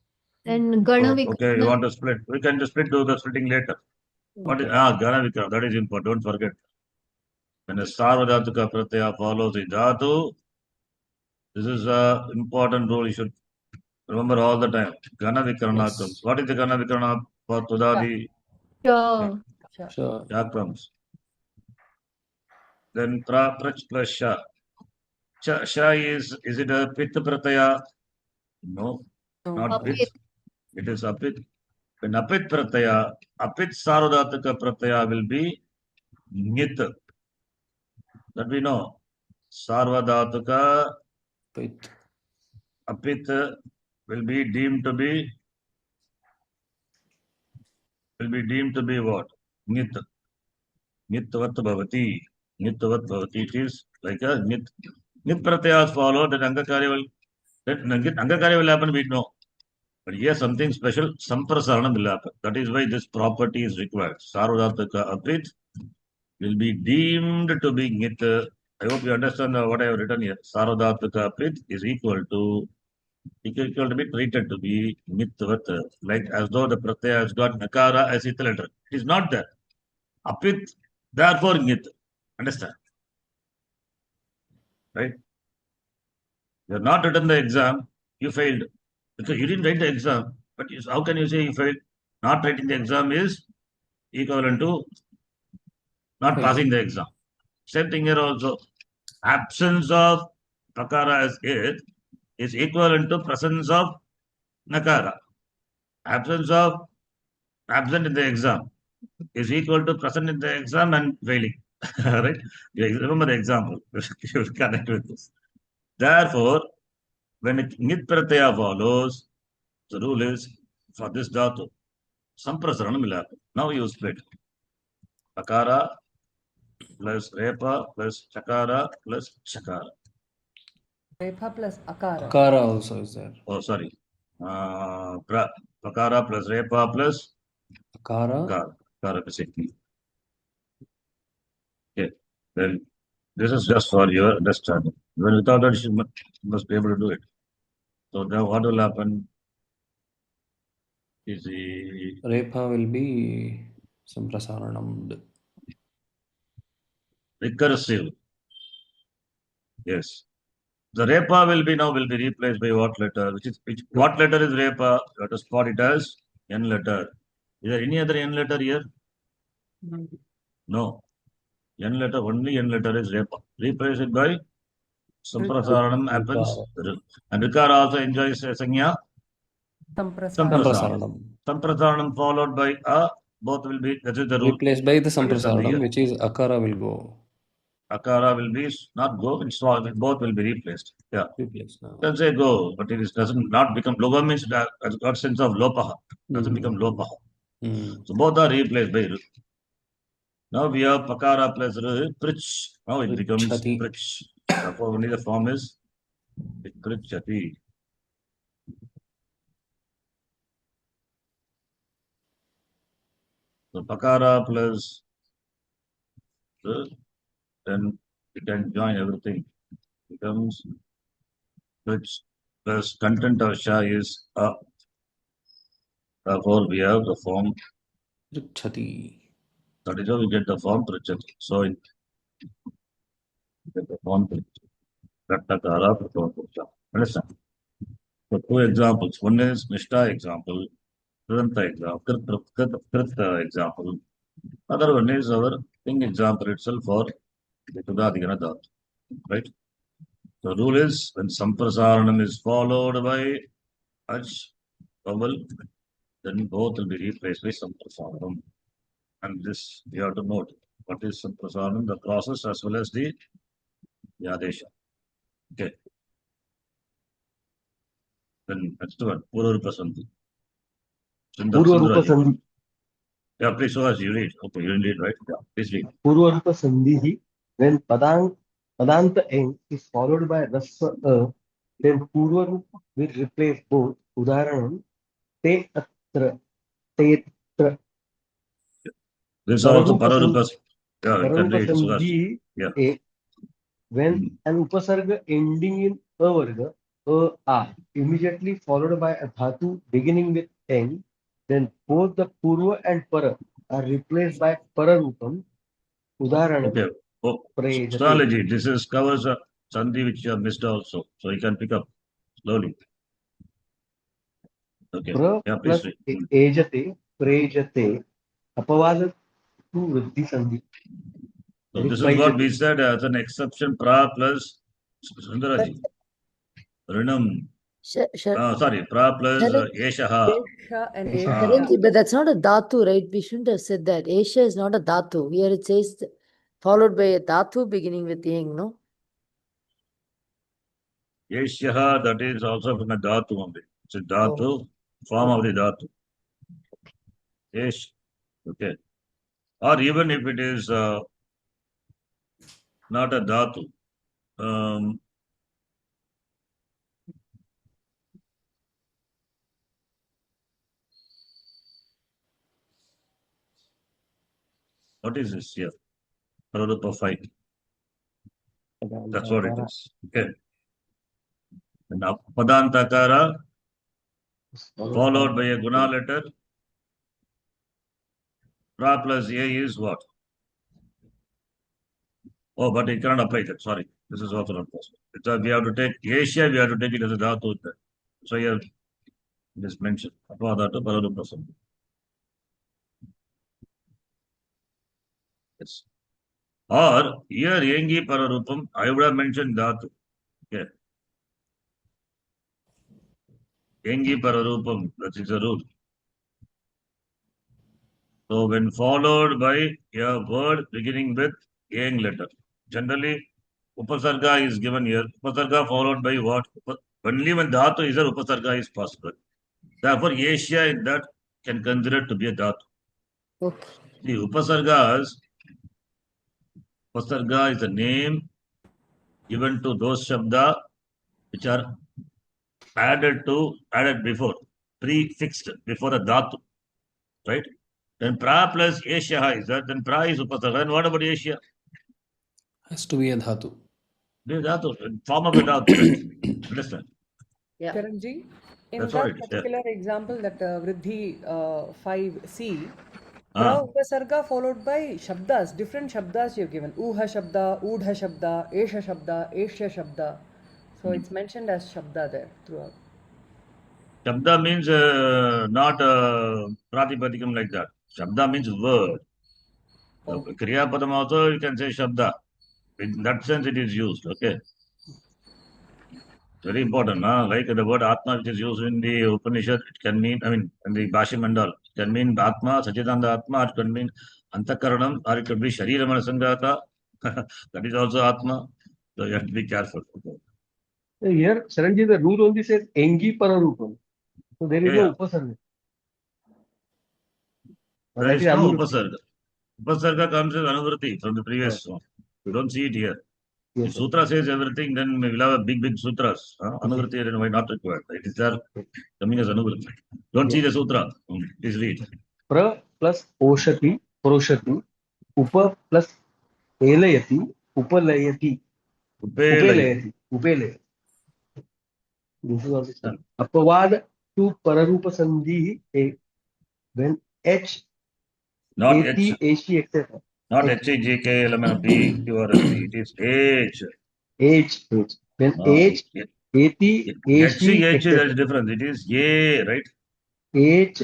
And Gana Okay, you want to split. We can just split, do the splitting later. What is Gana Vikram? That is important. Don't forget. When a Sarvadhatuka Pratyaya follows the Dhatu, this is an important rule you should remember all the time. Gana Vikrana comes. What is the Gana Vikrana for Tudadi? Sure. Sure. Sha comes. Then Prach plus Sha. Sha is it a Pitta Pratyaya? No, not Pit. It is Apit. When Apit Pratyaya, Apit Sarvadhatuka Pratyaya will be Nit. That we know. Sarvadhatuka Pit. Apit will be deemed to be what? Nit. Nitvat bhavati. Nitvat bhavati. It is like a nit. Nit pratyas follow, that Angakari will happen, we know. But here something special, Samprasaranam will happen. That is why this property is required. Sarvadhatuka Apit will be deemed to be Nit. I hope you understand what I have written here. Sarvadhatuka Apit is equal to be treated to be Nitvat, like as though the Pratyaya has got Nakara as its letter. It is not there. Apit, therefore Nit. Understand? Right? You have not written the exam, you failed. Because you didn't write the exam. But how can you say you failed? Not writing the exam is equivalent to not passing the exam. Same thing here also. Absence of Pakara as it is equivalent to presence of Nakara. Absent in the exam is equal to present in the exam and failing. Right? You remember the example. You will connect with this. Therefore, when Nit Pratyaya follows, the rule is for this dhatu, Samprasaranam will happen. Now you split. Pakara plus Repa plus Chakara plus Chakara. Repa plus Akara. Akara also is there. Oh, sorry. Pakara plus Repa plus Akara. Akara basically. Okay. Then this is just for your understanding. When without that, you must be able to do it. So now what will happen is the Repha will be Samprasaranam. recursive. Yes. The Repa will be replaced by what letter? What letter is Repa? You have to spot it as N letter. Is there any other N letter here? No. N letter, only N letter is Repa. Replace it by Samprasaranam happens. And Rikara also enjoys a Sanya. Samprasaranam. Samprasaranam followed by A. Both will be, that is the rule. Replaced by the Samprasaranam, which is Akara will go. Akara will be not go, it's both will be replaced. Yeah. Replaced now. You can say go, but it is doesn't not become loga means that has got sense of lopaha. Doesn't become lopaha. So both are replaced by ru. Now we have pakara plus ru, prich. Now it becomes Prichhati. prich. Therefore only the form is prichhati. So pakara plus ru, then you can join everything. Becomes prich plus content of sha is a. Therefore we have the form. Prichhati. That is how we get the form prichhati. So in get the form prichhati. Kattakara prathamapuruša. Understand? So two examples. One is Nishta example, Kranta example, Krita example. Other one is our thing example itself for the Tudadigana Dhatu. Right? The rule is when Samprasaranam is followed by Aj, vowel, then both will be replaced by Samprasaranam. And this you have to note. What is Samprasaranam? The process as well as the Adesha. Okay. Then next one, Purvarupa Sandhi. Purvarupa Sandhi. Yeah, please, so as you read. Okay, you didn't read, right? Yeah, please read. Purvarupa Sandhi, when Padanta end is followed by Rasva then Purvarupa will replace both. Udaharanam, te atra, tetra. This is also Pararupa. Yeah, you can Pararupa read. Sandhi, Yeah. When an upasarga ending in a varga, a, immediately followed by a dhatu beginning with n, then both the purva and para are replaced by pararupam. Udaharanam. Okay. Oh, astrology. This is covers a sandhi which you have missed also. So you can pick up slowly. Okay. Pra Yeah, plus please read. ejate, prejate, apavada to vriddhi sandhi. So this is what we said as an exception. Pra plus Sundaraji. Rinam. Sorry, pra plus Eshaha. Sharanji, but that's not a dhatu, right? We shouldn't have said that. Esha is not a dhatu. Here it says followed by a dhatu beginning with yang, no? Eshaha, that is also from a dhatu only. It's a dhatu, form of the dhatu. Esh. Okay. Or even if it is not a dhatu. What is this here? Pararupa 5. That's what it is. Okay. And Padantakara followed by a guna letter. Pra plus A is what? Oh, but it cannot apply that. Sorry. This is also not possible. We have to take Asia, we have to take it as a dhatu. So here it is mentioned. Apadhatu Pararupa Sandhi. Yes. Or here Yengi Pararupam, I would have mentioned dhatu. Okay. Yengi Pararupam, that is a rule. So when followed by a word beginning with Yang letter, generally Upasarga is given here. Upasarga followed by what? Only when dhatu is there, Upasarga is possible. Therefore, Asia in that can consider to be a dhatu. Okay. The Upasarga is a name given to those shabda which are added before, prefixed before the dhatu. Right? Then pra plus Asia is that, then pra is Upasarga. And what about Asia? Has to be a dhatu. The dhatu, form of a dhatu, right? Understand? Yeah. Karanji, in That's that what it is, particular example that Vriddhi 5C, Ah. Upasarga followed by shabdas, different shabdas you've given. Uha shabda, Udha shabda, Esha shabda, Esha shabda. So it's mentioned as shabda there throughout. Shabda means not pratipadikam like that. Shabda means word. Kriya Padam also you can say Shabda. In that sense it is used. Okay. Very important. Like the word Atma which is used in the Upanishad, it can mean, in the Bhashya Mandal, it can mean Atma, Sachidananda Atma, it can mean Antakaranam, or it could be Sharira Manasangata, That is also Atma. So you have to be careful. Okay. Here, Saranji, the rule only says Engi Pararupam. So there is Yeah. no Upasarga. There That is is no Anuvritti. Upasarga. Upasarga comes as Anuvritti from the previous one. You don't see it here. Yes, If sir. Sutra says everything, then we will have a big sutras. Anuvritti then why not required? It is there coming as Anuvritti. Don't see the sutra. Please read. Pra plus Oshati, Proshati, Upa plus Elayati, Upalayati, Upelai. Upelayati. This is also done. Apavad to Pararupa Sandhi when H, Not AT, H. AC, etc. Not H-I-J-K, L-M-N-O-P, Q-R-S-T. It is H. H. When H, AT, AC, H-C-H, there etc. is difference. It is A, right? H.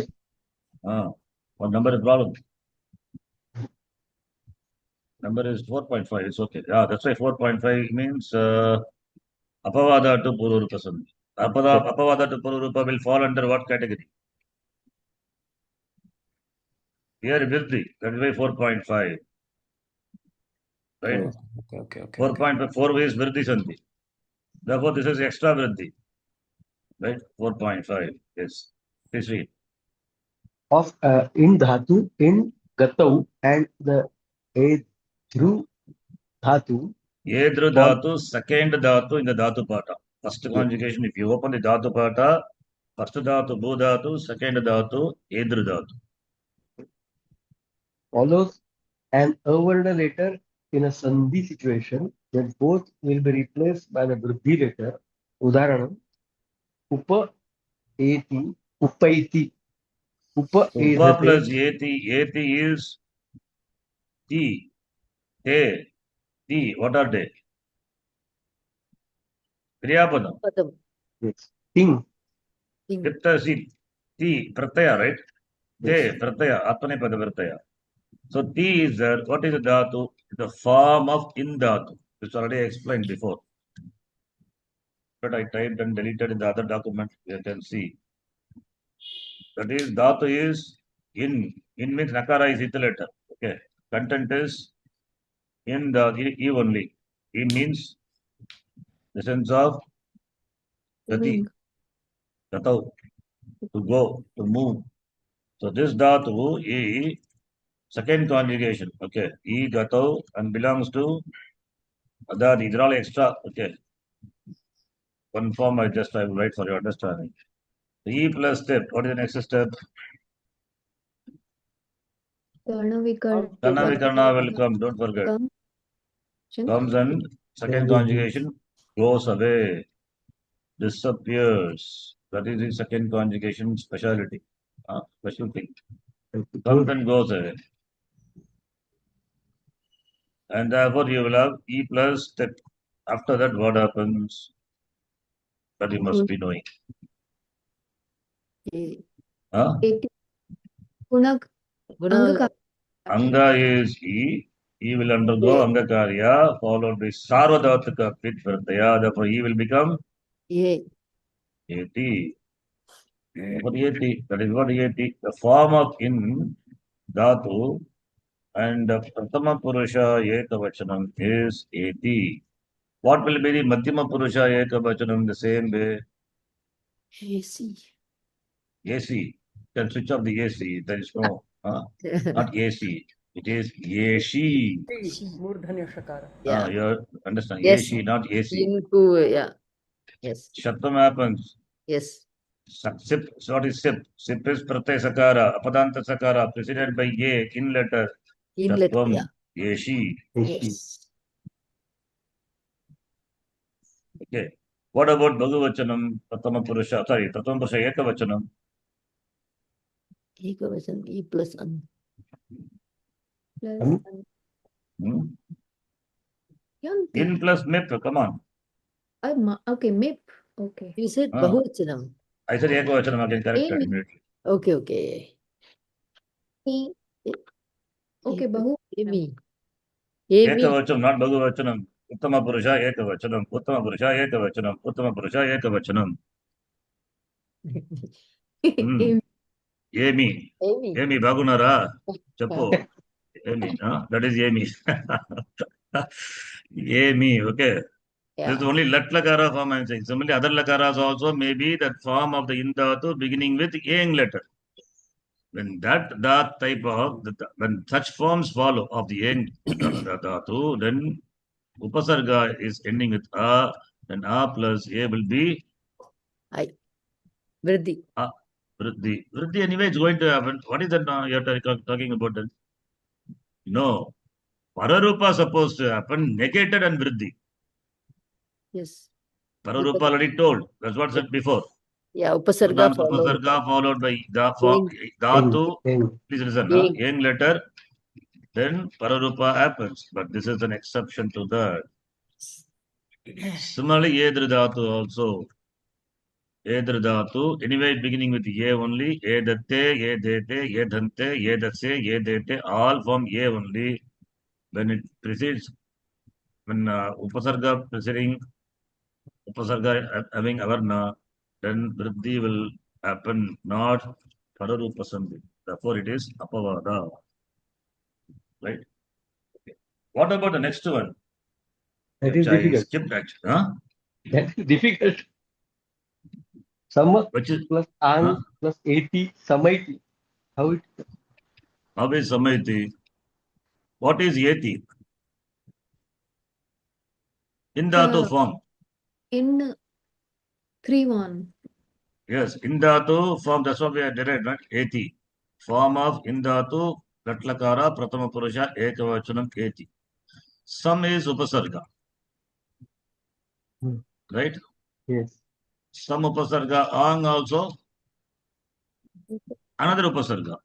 What number is problem? Number is 4.5. It's okay. Yeah, that's why 4.5 means Apavada to Pururupa Sandhi. Apavada to Pururupa will fall under what category? Here, Virdi. That is why 4.5. Right? Okay. 4.4 is Virdi Sandhi. Therefore, this is extra Virdi. Right? 4.5. Yes. Please read. Of in Dhatu, in Gatau, and the Edru Dhatu. Edru Dhatu, second Dhatu in the Dhatu Pata. First conjugation, if you open the Dhatu Pata, first Dhatu, Bhu Dhatu, second Dhatu, Edru Dhatu. Follows an Avarna letter in a Sandhi situation, then both will be replaced by the Vriddhi letter. Udaharanam, Upa Eti, Upaiti, Upa Upa plus Edhate. Eti is T, Te, T. What are they? Kriyapadam. Yes. Ting. Tiptasi, T, Pratyaya, right? Te, Pratyaya, Atmanepada Pratyaya. So T is there. What is the Dhatu? The form of in Dhatu. It's already explained before. But I typed and deleted in the other document. You can see. That is, Dhatu is in. In means Nakara is the letter. Okay. Content is in the E only. E means the sense of Gati. Gatau. To go, to move. So this Dhatu is second conjugation. Okay. E Gatau and belongs to Adadi. These are all extra. Okay. One form I will write for your understanding. E plus step. What is the next step? Karna will come. Don't forget. Comes and second conjugation goes away, disappears. That is the second conjugation speciality. Special thing. Comes and goes away. And therefore you will have E plus step. After that, what happens? That you must be knowing. Anga is E. E will undergo Anga Karya, followed by Sarvadhataka Pit Pratyaya. Therefore, E will become Eti. What Eti? That is what Eti. The form of in Dhatu and Pratama Purusha Ekavachanam is Eti. What will be the Madhyama Purusha Ekavachanam the same way? AC. AC. You can switch off the AC. There is no, not AC. It is Yeshi. Murdhanya Shakara. You understand? Yes. Yeshi, not AC. Yeah. Yes. Shabdam happens. Yes. Sip. So what is sip? Sip is Pratyaya Sakara, Apadanta Sakara, preceded by Ye, kin letter. In letter, Shatvam, yeah. Yeshi. Yes. Okay. What about Bhagavachanam, Pratama Purusha? Sorry, Pratama Purusha Ekavachanam. Ekavachanam, E plus an. In plus MIP, come on. Okay, MIP. Okay. You said Bahuvachanam. I said Ekavachanam again, corrected immediately. Okay. Okay, Bahu. Emi. Ekavachanam, not Bhagavachanam. Uttama Purusha Ekavachanam. Uttama Purusha Ekavachanam. Uttama Purusha Ekavachanam. Emi. Emi Bagunara. Chapo. Emi. That is Emi. Ye, me, okay. Yeah. This is only lat lakara form I'm saying. Similarly, other lakaras also may be that form of the in dhatu beginning with yang letter. When that type of, when such forms follow of the yang dhatu, then upasarga is ending with a, then a plus a will be I. Vriddhi. Vriddhi. Vriddhi anyway is going to happen. What is that now you're talking about then? No. Pararupa supposed to happen, negated and Vriddhi. Yes. Pararupa already told. That's what said before. Yeah, upasarga followed. Upasarga followed by Yang. dhatu. Yang. Please listen. Yang. Yang letter. Then Pararupa happens. But this is an exception to that. Similarly, Yedra dhatu also. Yedra dhatu. Anyway, beginning with Ye only. Yedatte, Yedete, Yedhante, Yedase, Yedete. All from Ye only. When it precedes, when upasarga preceding upasarga having avarna, then vriddhi will happen, not pararupa sandhi. Therefore, it is apavada. Right? Okay. What about the next one? That is Which I difficult. skipped actually. Huh? That is difficult. Sama Which is plus ang plus ati samaiti. How it? how is samaiti? What is yeti? In dhatu form. In 3-1. Yes, in dhatu form. That's what we are derived, right? Eti. Form of in dhatu, latlakara, pratama purusha, ekavachanam, eti. Some is upasarga. Right? Yes. Some upasarga, ang also, another upasarga.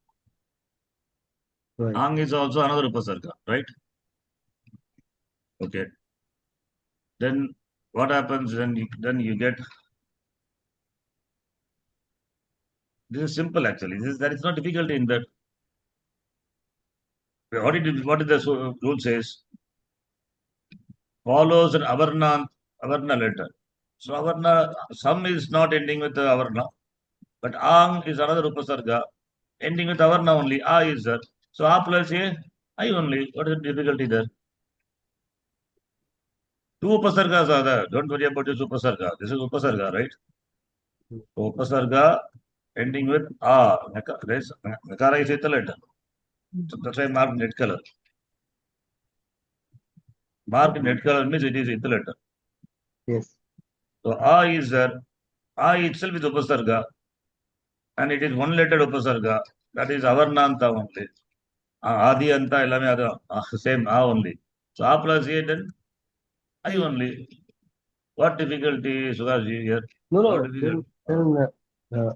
Right. Ang is also another upasarga, right? Okay. Then what happens? Then you get. This is simple actually. That is not difficult in that. What did the rule says? Follows an avarna letter. So avarna, some is not ending with the avarna, but ang is another upasarga ending with avarna only. A is there. So a plus a, I only. What is the difficulty there? Two upasargas are there. Don't worry about this upasarga. This is upasarga, right? So upasarga ending with a. Nakara is a letter. So that's why I marked red color. Marked red color means it is a letter. Yes. So a is there. A itself is upasarga. And it is one letter upasarga. That is avarnanta only. Adi anta ellame same a only. So a plus a then I only. What difficulty, Sudhaji, here? No. Then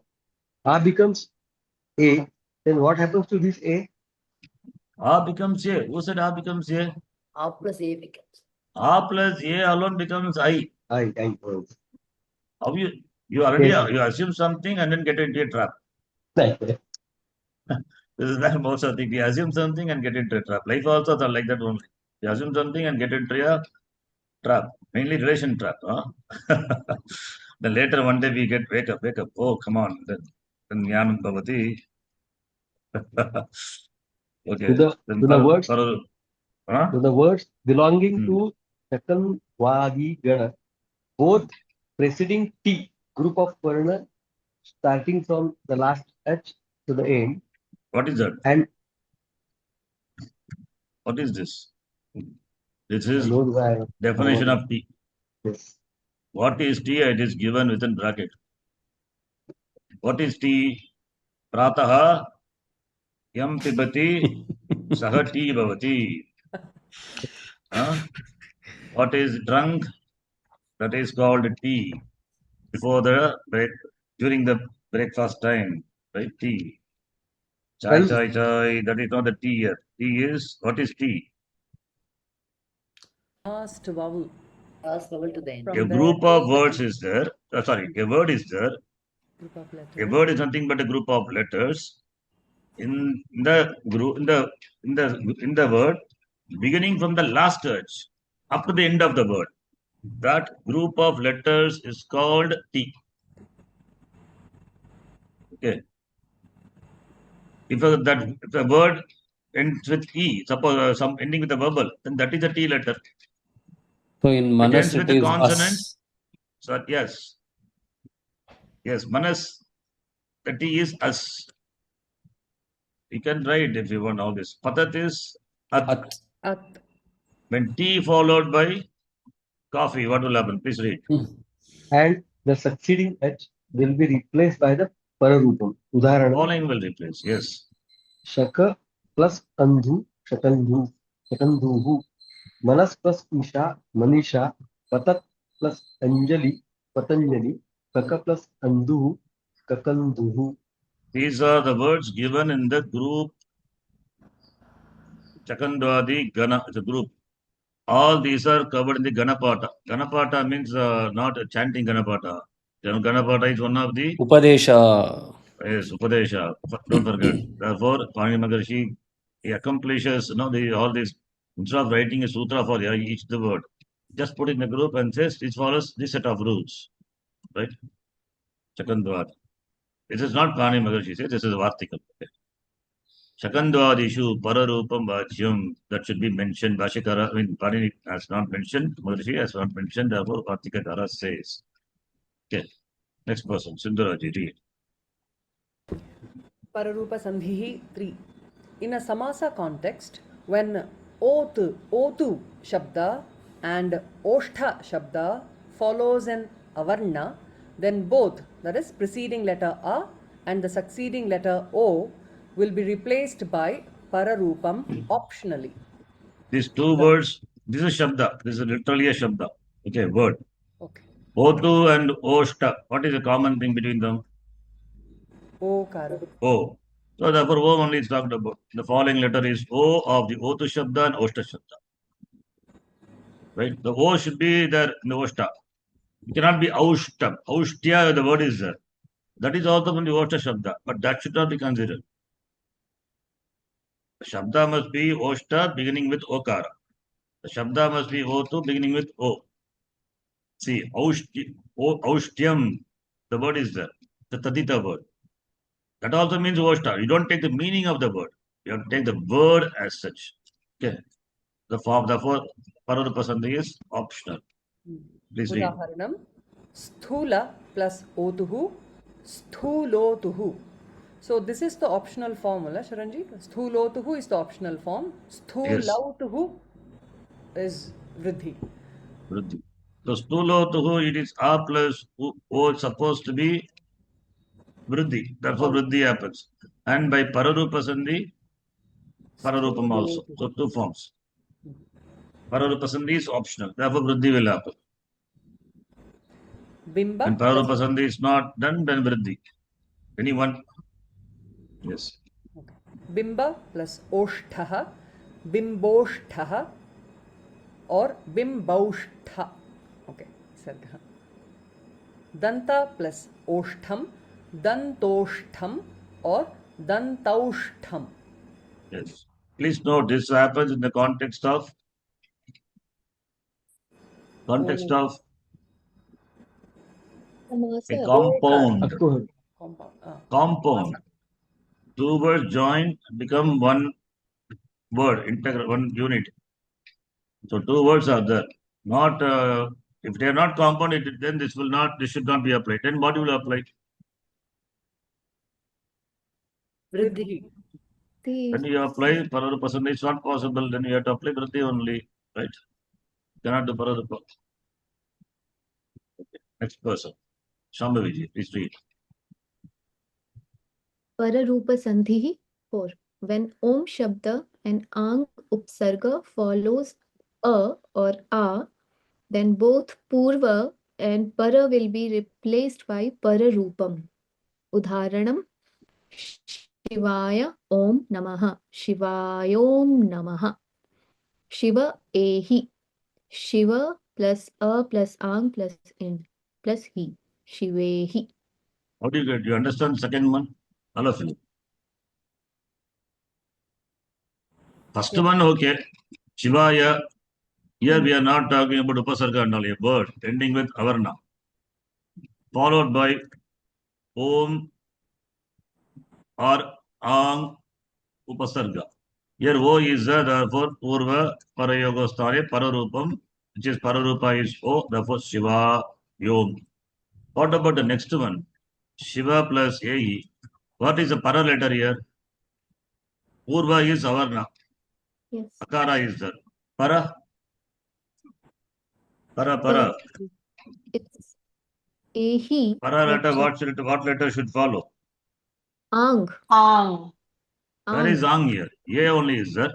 A becomes A. Then what happens to this A? A becomes A. Who said A becomes A? A plus A becomes. A plus A alone becomes I. I. How you already Yes. you assume something and then get into a trap. This is that most of the thing. We assume something and get into a trap. Life also is like that only. We assume something and get into a trap. Mainly relation trap. Huh? Then later one day we get wake up. Oh, come on. Then Jnanam Bhavati. Okay. To the words belonging to Chakan Vagi Gana, both preceding T, group of varna starting from the last H to the end. What is that? And what is this? This is definition of T. Yes. What is T? It is given within bracket. What is T? Prataha yam pibati saha T bhavati. What is drunk? That is called tea. Before the break, during the breakfast time, right? Tea. Chai. That is not the tea here. Tea is, what is tea? Last vowel. Last vowel to the end. A group of words is there. A word is there. Group of letters. A word is nothing but a group of letters. In the word, beginning from the last H up to the end of the word, that group of letters is called T. Okay. If the word ends with E, suppose some ending with a vowel, then that is the T letter. So in It Manas ends with it the is consonant. us. So yes, Manas, the T is us. You can write if you want all this. Patat is at. At. At. When T followed by coffee, what will happen? Please read. And the succeeding H will be replaced by the Pararupam. Udaharanam. Following will replace. Yes. Shaka plus Andhu, Shakandhu, Shakandhuhu. Manas plus Isha, Manisha. Patat plus Anjali, Patanjali. Kaka plus Andhuhu, Kakandhuhu. These are the words given in the group Chakandwadi Gana, it's a group. All these are covered in the Ganapata. Ganapata means not chanting Ganapata. Ganapata is one of the Upadesha. yes, Upadesha. Don't forget. Therefore, Pani Maharshi, he accomplishes all these, instead of writing a sutra for each the word, just put it in a group and says it follows this set of rules. Right? Chakandwadi. This is not Pani Maharshi says, this is Vartikal. Shakandwadishu Pararupam Vachyam, that should be mentioned. Bhashikara, Pani has not mentioned, Maharshi has not mentioned, therefore Vartikakara says. Okay, next person, Sundaraji, read. Pararupa Sandhihi 3. In a Samasa context, when Otu Shabda and Oshtha Shabda follows an Avarna, then both, that is preceding letter A and the succeeding letter O, will be replaced by Pararupam optionally. These two words, this is Shabda, this is literally a Shabda. Okay, word. Okay. Otu and Oshta, what is the common thing between them? Okara. O. So therefore O only is talked about. The following letter is O of the Otu Shabda and Oshta Shabda. Right? The O should be there in the Oshta. It cannot be Aushta. Aushtya, the word is there. That is also from the Oshta Shabda, but that should not be considered. The Shabda must be Oshta beginning with Okara. The Shabda must be Otu beginning with O. See, Aushtyam, the word is there. The Tadita word. That also means Oshta. You don't take the meaning of the word. You have to take the word as such. Okay. Therefore, Pararupa Sandhi is optional. Please read. Udaharanam Sthula plus Otuhu Sthulotuhu. So this is the optional formula, Sharanji. Sthulotuhu is the optional form. Sthulautuhu is Vriddhi. Vriddhi. So Sthulotuhu, it is A plus O supposed to be Vriddhi. Therefore, Vriddhi happens. And by Pararupa Sandhi, Pararupam also. So two forms. Pararupa Sandhi is optional. Therefore, Vriddhi will happen. Bimba. And Pararupa Sandhi is not done, then Vriddhi. Anyone? Yes. Okay. Bimba plus Oshthaha, Bimboshthaha or Bimbauštha. Okay. Sarga. Danta plus Oshtham, Dantostham or Dantaustham. Yes. Please note, this happens in the context of a compound. Compound. Two words join become one word, integral, one unit. So two words are there. Not if they are not compound, then this should not be applied. Then what will apply? Vriddhi. When you apply Pararupa Sandhi, it's not possible. Then you have to apply Vriddhi only, right? Cannot do Pararupa. Okay. Next person, Shambhaviji, please read. Pararupa Sandhi 4. When Om Shabda and Ang Upsarga follows A or A, then both Purva and Para will be replaced by Pararupam. Udharanam Shivaya Om Namaha. Shivaya Om Namaha. Shiva Ehi. Shiva plus A plus Ang plus In plus He. Shivehi. How do you get? Do you understand the second one? All of you. First one, okay. Shivaya. Here we are not talking about Upasarga and all, a word ending with Avarna, followed by Om or Ang Upasarga. Here O is the, therefore Purva Parayogosthane Pararupam, which is Pararupa is O, therefore Shiva Yom. What about the next one? Shiva plus Ei. What is the para letter here? Purva is Avarna. Yes. Akara is there. Para? Para. So it's Ehi. Para letter, but what letter should follow? Ang. Ang. Where is Ang here? A only is there.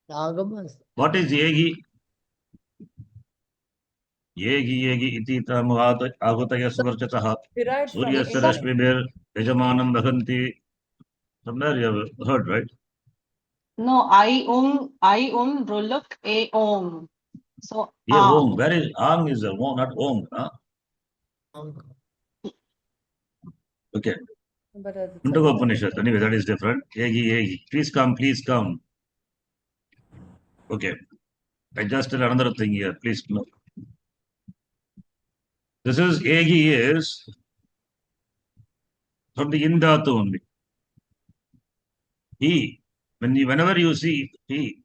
Agamas. What is Yegi? Yegi iti tam agutaya svarchataha. Derived from Suryasya Eng. rashmibir yajamanam dahanti. Somewhere you have heard, right? No, I ruluk a om. So Yeah, ang. Om. Where is Ang is there? Not Om. Huh? Okay. But it's Mundago Upanishad. Anyway, that is different. Yegi. Please come. Okay. I just tell another thing here. Please no. This is Egi is from the Indatu only. He. Whenever you see he,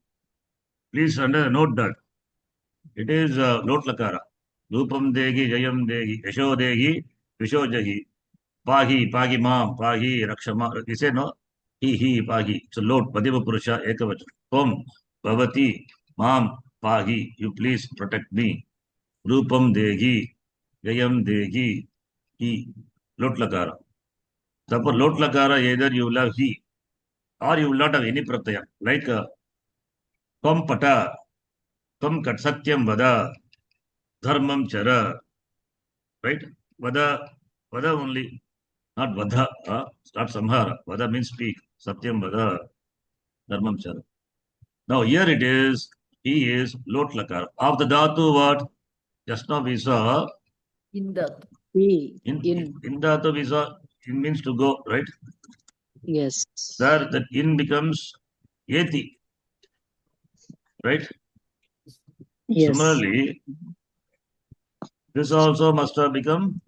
please note that it is Lot Lakara. Rupam Degi, Jayam Degi, Yasho Degi, Vishojahi, Pahi Mam, Pahi Rakshama. You say no? He, Pahi. So Lot, Padima Purusha, Ekavach. Tom, Bhavati, Mam, Pahi. You please protect me. Rupam Degi, Jayam Degi, he. Lot Lakara. Therefore, Lot Lakara, either you will have he or you will not have any pratyaya. Like Kam Pata, Kam Kat Satyam Vada, Dharmam Chara. Right? Vada only, not Vada, not Samhara. Vada means speak. Satyam Vada, Dharmam Chara. Now here it is, he is Lot Lakara. Of the Dhatu, what? Just now we saw. Indat. In. In Dhatu we saw, it means to go, right? Yes. There, that in becomes Yeti. Right? Yes. Similarly, this also must have become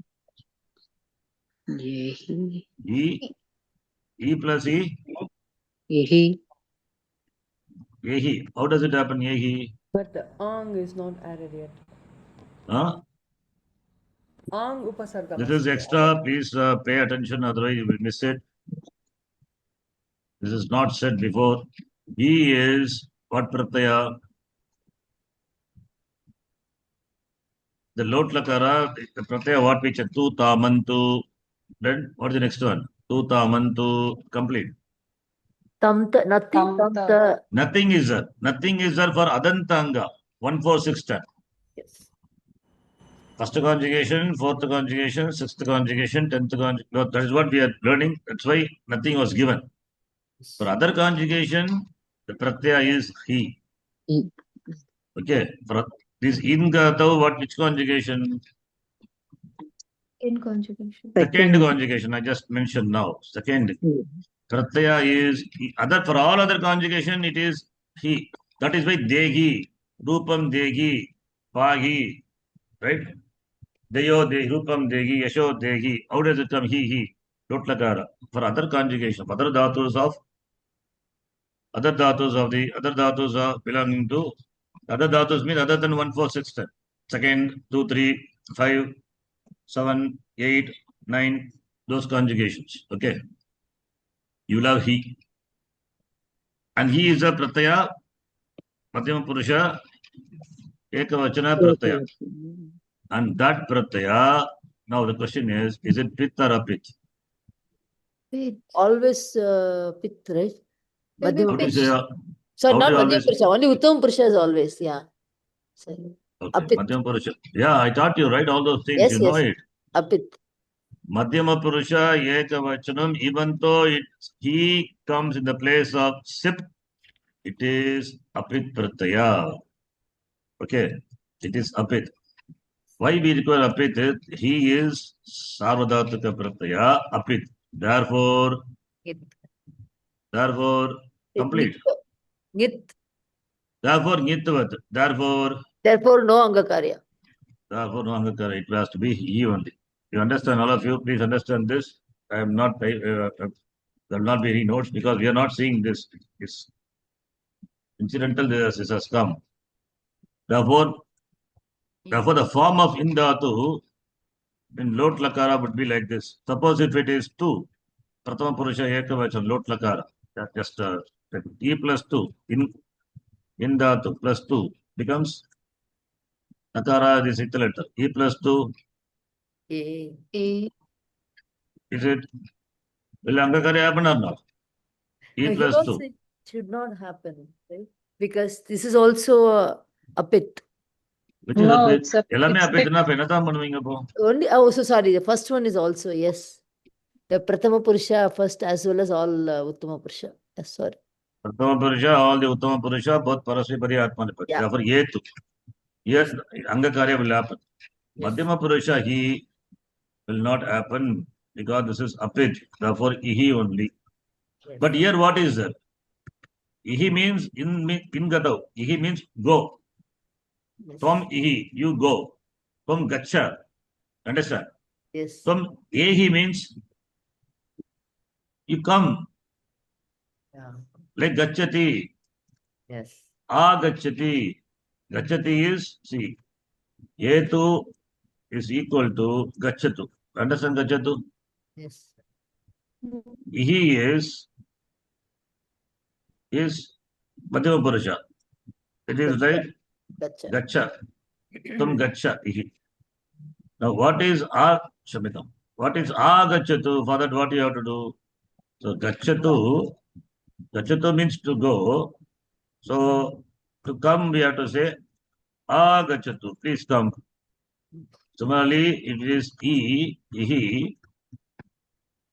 Yehi. E plus E. Yehi. Yehi. How does it happen, Yehi? But the Ang is not added yet. Huh? Ang Upasarga. This must is be extra. Please pay attention, otherwise you will miss it. This is not said before. He is what pratyaya? The Lot Lakara, the pratyaya what we check? Tu tamantu. Then what is the next one? Tu tamantu. Complete. Tamta. Nothing. Tamta. Nothing is there. Nothing is there for Adantanga. 1, 4, 6, 10. Yes. First conjugation, fourth conjugation, sixth conjugation, 10th conjugation. That is what we are learning. That's why nothing was given. For other conjugation, the pratyaya is he. Okay. For this in gatau, which conjugation? In conjugation. Second conjugation. I just mentioned now. Second. Pratyaya is other. For all other conjugation, it is he. That is why degi, rupam degi, pahi, right? Deyo de rupam degi, yasho degi. How does it come? He. Lot lakara. For other conjugation, other dhatus of the other dhatus are belonging to other dhatus means other than 1, 4, 6, 10. Second, 2, 3, 5, 7, 8, 9, those conjugations. Okay. You will have he. And he is a pratyaya, Madhyama Purusha, Ekavachana pratyaya. And that pratyaya, now the question is it pit or apit? Pit. Always pit, right? Madhyama How do you Purusha. say? Sorry, how not do you Madhyama always- Purusha. Only Uttama Purusha is always, yeah. Sorry. Okay, Apit. Madhyama Purusha. Yeah, I taught you, right? All those things, Yes, you know yes. it. Apit. Madhyama Purusha, Ekavachanam, even though he comes in the place of sip, it is apit pratyaya. Okay, it is apit. Why we require apit? He is sarvadhataka pratyaya, apit. Therefore, complete. Git. Therefore, nitvat. Therefore, no Angakarya. Therefore, no angakara. It has to be he only. You understand, all of you? Please understand this. I am not. There will not be any notes because we are not seeing this. It's Incidental, this has come. Therefore, the form of in dhatu in lot lakara would be like this. Suppose if it is 2, Prathama Purusha Ekavacham, lot lakara, just E plus 2, in dhatu plus 2 becomes lakara, this is letter. E plus 2, A. A. is it? Will Angakari happen or not? E No, here plus also 2. it should not happen, right? Because this is also a pit. Which is No, a bit. it's a Elame it's a bit enough. Enatha manuvinga po. Only, oh, so sorry. The first one is also, yes. The Prathama Purusha first as well as all Uttama Purusha. Yes, sorry. Prathama Purusha, all the Uttama Purusha, both Parasvipari Atmanipati. Yeah. Therefore, Yetu. Yes, Angakarya will happen. Yes. Madhyama Purusha, he will not happen because this is apit. Therefore, ihi only. Yes. But here, what is that? Ihi means in gatav. Ihi means go. Yes. From ihi, you go. From gacha. Understand? Yes. From ehi means you come. Yeah. Like gachati. Yes. Agachati. Gachati is, see, Yetu is equal to gachatu. Understand gachatu? Yes. He is Madhyama Purusha. It is Gacha. like Gacha. gacha. Tum gacha. Ihi. Now what is Shamitam? What is agachatu? For that what you have to do? So gachatu means to go. So to come we have to say agachatu. Please come. Similarly, it is ihi,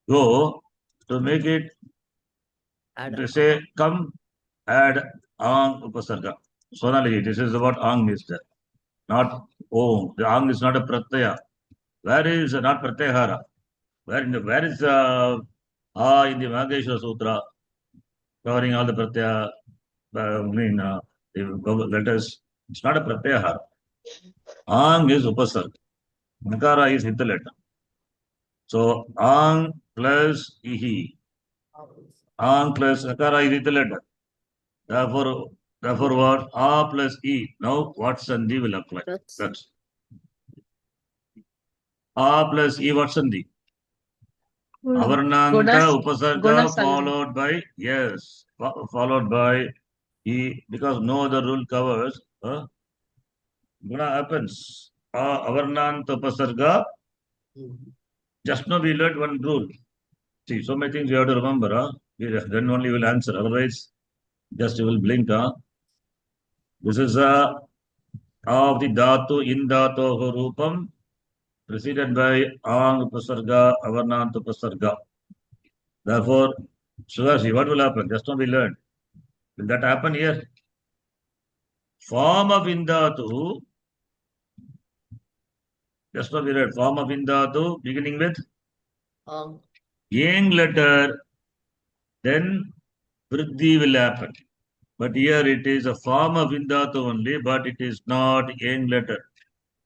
go. To make it, to say come, add ang upasarga. Sonali, this is what ang means there. Not om. The ang is not a pratyaya. Where is not pratyahara? Where is in the Mahageshwara Sutra covering all the pratyaya? The letters. It's not a pratyahara. Ang is upasarga. Nakara is hita letter. So ang plus ihi. Ang plus akara is hita letter. Therefore what? A plus E. Now what sandhi will apply? That's A plus E, what sandhi? Avarnanta upasarga followed by, yes, followed by E, because no other rule covers. Guna happens. Avarnanta upasarga. Just now we learned one rule. See, so many things you have to remember. Then only you will answer. Otherwise, just you will blink. This is of the dhatu in dhatu rupam preceded by ang upasarga, avarnant upasarga. Therefore, Sudashi, what will happen? Just now we learned. Will that happen here? Form of indhatu. Just now we read form of indhatu beginning with yang letter. Then vriddhi will happen. But here it is a form of indhatu only, but it is not yang letter.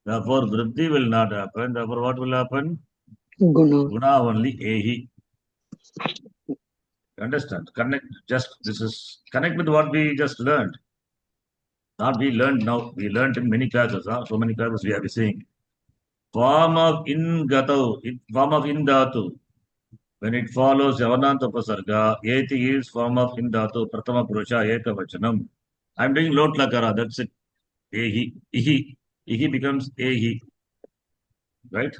Therefore, vriddhi will not happen. Therefore, what will happen? Guna. Guna only ehi. Understand? This is connect with what we just learned. Not we learned now. We learned in many classes. So many classes we have been seeing. Form of in dhatu. When it follows Yavananta Upasarga, eti is form of in dhatu, Prathama Purusha, Ekavachanam. I'm doing lot lakara, that's it. Ehi. Ihi becomes ehi. Right?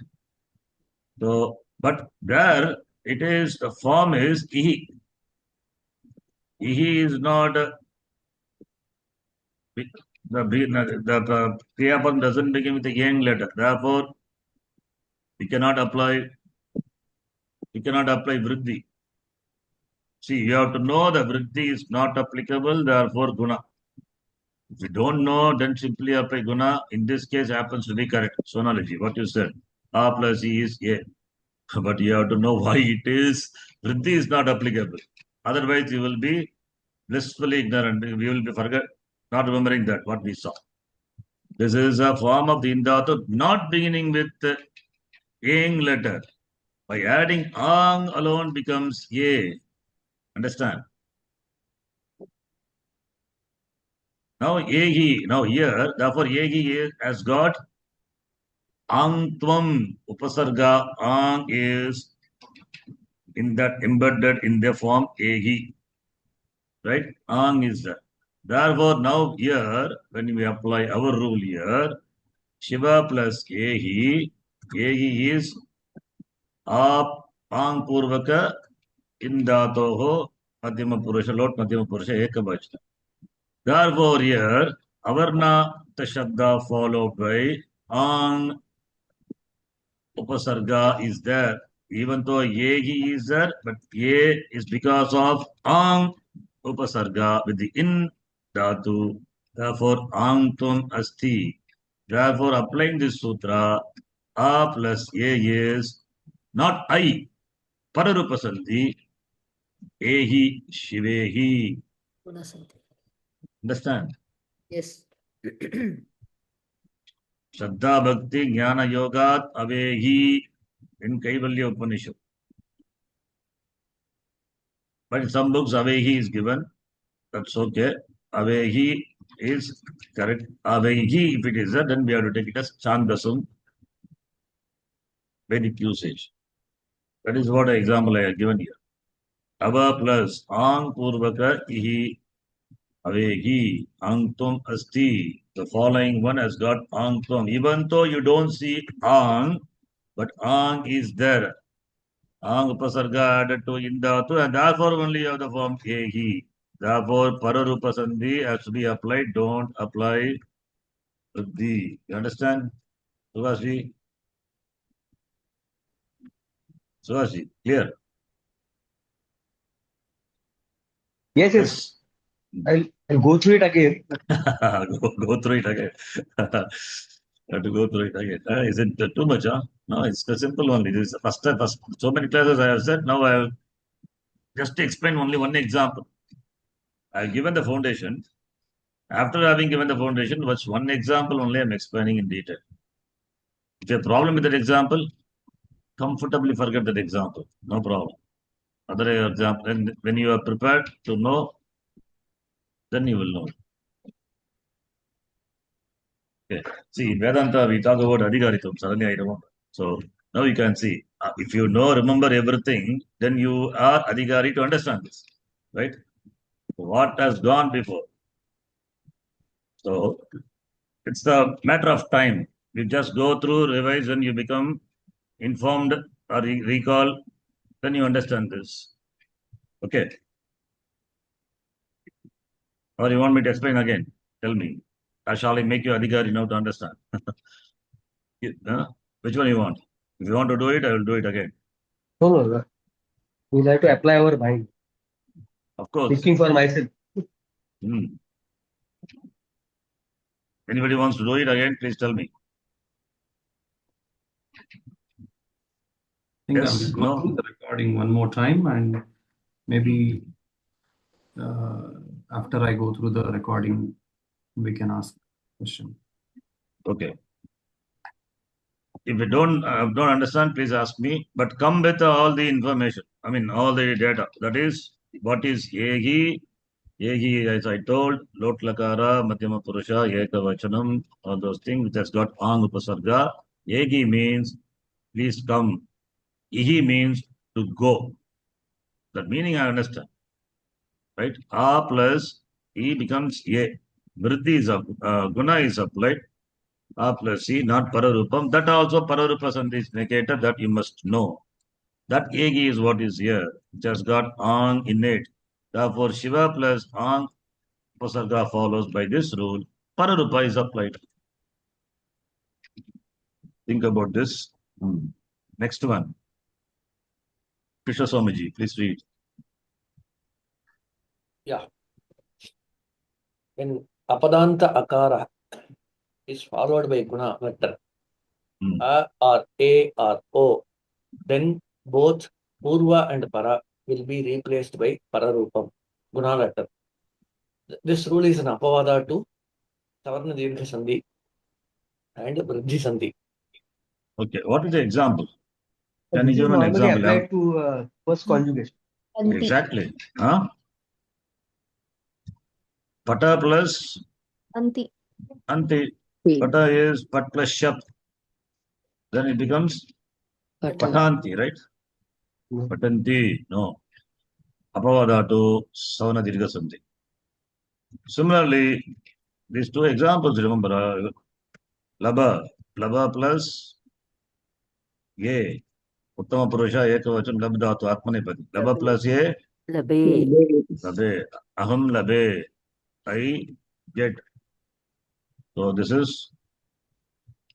So, but there it is, the form is ihi. Ihi is not, the Kriyapan doesn't begin with a yang letter. Therefore, we cannot apply vriddhi. See, you have to know that vriddhi is not applicable, therefore guna. If you don't know, then simply apply guna. In this case, happens to be correct. Sonalogy, what you said. A plus E is A. But you have to know why it is. Vriddhi is not applicable. Otherwise, you will be blissfully ignorant. We will be not remembering that, what we saw. This is a form of the indhatu, not beginning with yang letter. By adding ang alone becomes ye. Understand? Now Ehi, now here, therefore Ehi has got Angtvam Upasarga. Ang is in that embedded in the form Ehi. Right? Ang is there. Therefore, now here, when we apply our rule here, Shiva plus Ehi is Ang Purvaka Indatoho Madhyama Purusha, Lot Madhyama Purusha Ekavachana. Therefore, here, Avarna Shabda followed by Ang Upasarga is there. Even though Yehi is there, but Ye is because of Ang Upasarga with the In Dhatu. Therefore, Ang Tum Asti. Therefore, applying this sutra, A plus A is not I. Pararupasanti. Ehi Shivehi. Gunasanti. Understand? Yes. Shraddha Bhakti Jnana Yogat Avehi in Kaivalya Upanishad. But in some books, Avehi is given. That's okay. Avehi is correct. Avehi, if it is there, then we have to take it as Chandasum. Vedic usage. That is what example I have given here. Ava plus Ang Purvaka Ihi Avehi Angtum Asti. The following one has got Angtum. Even though you don't see Ang, but Ang is there. Ang Upasarga added to Indatu, and therefore only you have the form Ehi. Therefore, Pararupa Sandhi has to be applied. Don't apply Vriddhi. You understand? Suvashi? Suvashi, clear? Yes. I'll go through it again. go through it again. Have to go through it again. Is it too much? Huh? No, it's the simple one. It is first. So many classes I have said. Now I have just explained only one example. I have given the foundation. After having given the foundation, what's one example only I'm explaining in detail. If you have a problem with that example, comfortably forget that example. No problem. Other example, and when you are prepared to know, then you will know. Okay. See, in Vedanta, we talk about Adhikaritam. Suddenly I remember. So now you can see, if you know, remember everything, then you are Adhikari to understand this. Right? What has gone before. So it's the matter of time. You just go through, revise, and you become informed or recall, then you understand this. Okay. Or you want me to explain again? Tell me. Shall I make you Adhikari now to understand? Which one you want? If you want to do it, I will do it again. No. We'll have to apply our mind. Of course. Thinking for myself. Anybody wants to do it again, please tell me. I think Yes, I will go through the recording one more time, and maybe after I go through the recording, we can ask question. Okay. If you don't understand, please ask me. But come with all the information. I mean, all the data. That is, what is Ehi? Ehi, as I told, Lot Lakara, Madhyama Purusha, Ekavachanam, all those things which has got Ang Upasarga. Ehi means, please come. Ihi means to go. That meaning I understand. Right? A plus E becomes A. Vriddhi is Guna is applied. A plus C, not Pararupam. That also Pararupa Sandhi is negated, that you must know. That Egi is what is here, which has got Ang in it. Therefore, Shiva plus Ang Upasarga follows by this rule. Pararupa is applied. Think about this. Next one. Krishna Swamiji, please read. Yeah. When Apadanta Akara is followed by Guna letter, A or A or O, then both Purva and Para will be replaced by Pararupam, Guna letter. This rule is an Apavada to Savarna Dirgha Sandhi and Vriddhi Sandhi. Okay, what is the example? Can you This is give an normally example? applied to first conjugation. Exactly. Huh? Pata plus Anti. Anti. P. Pata is pat plus shap. Then it becomes Pata. patanti, right? No. Patanti. No. Apavadatu savana dirgha sandhi. Similarly, these two examples, remember, laba plus ye. Uttama purusha ekavacham labdhatu atmanepadi. Laba plus ye, Labe. labe. Aham labe. I get. So this is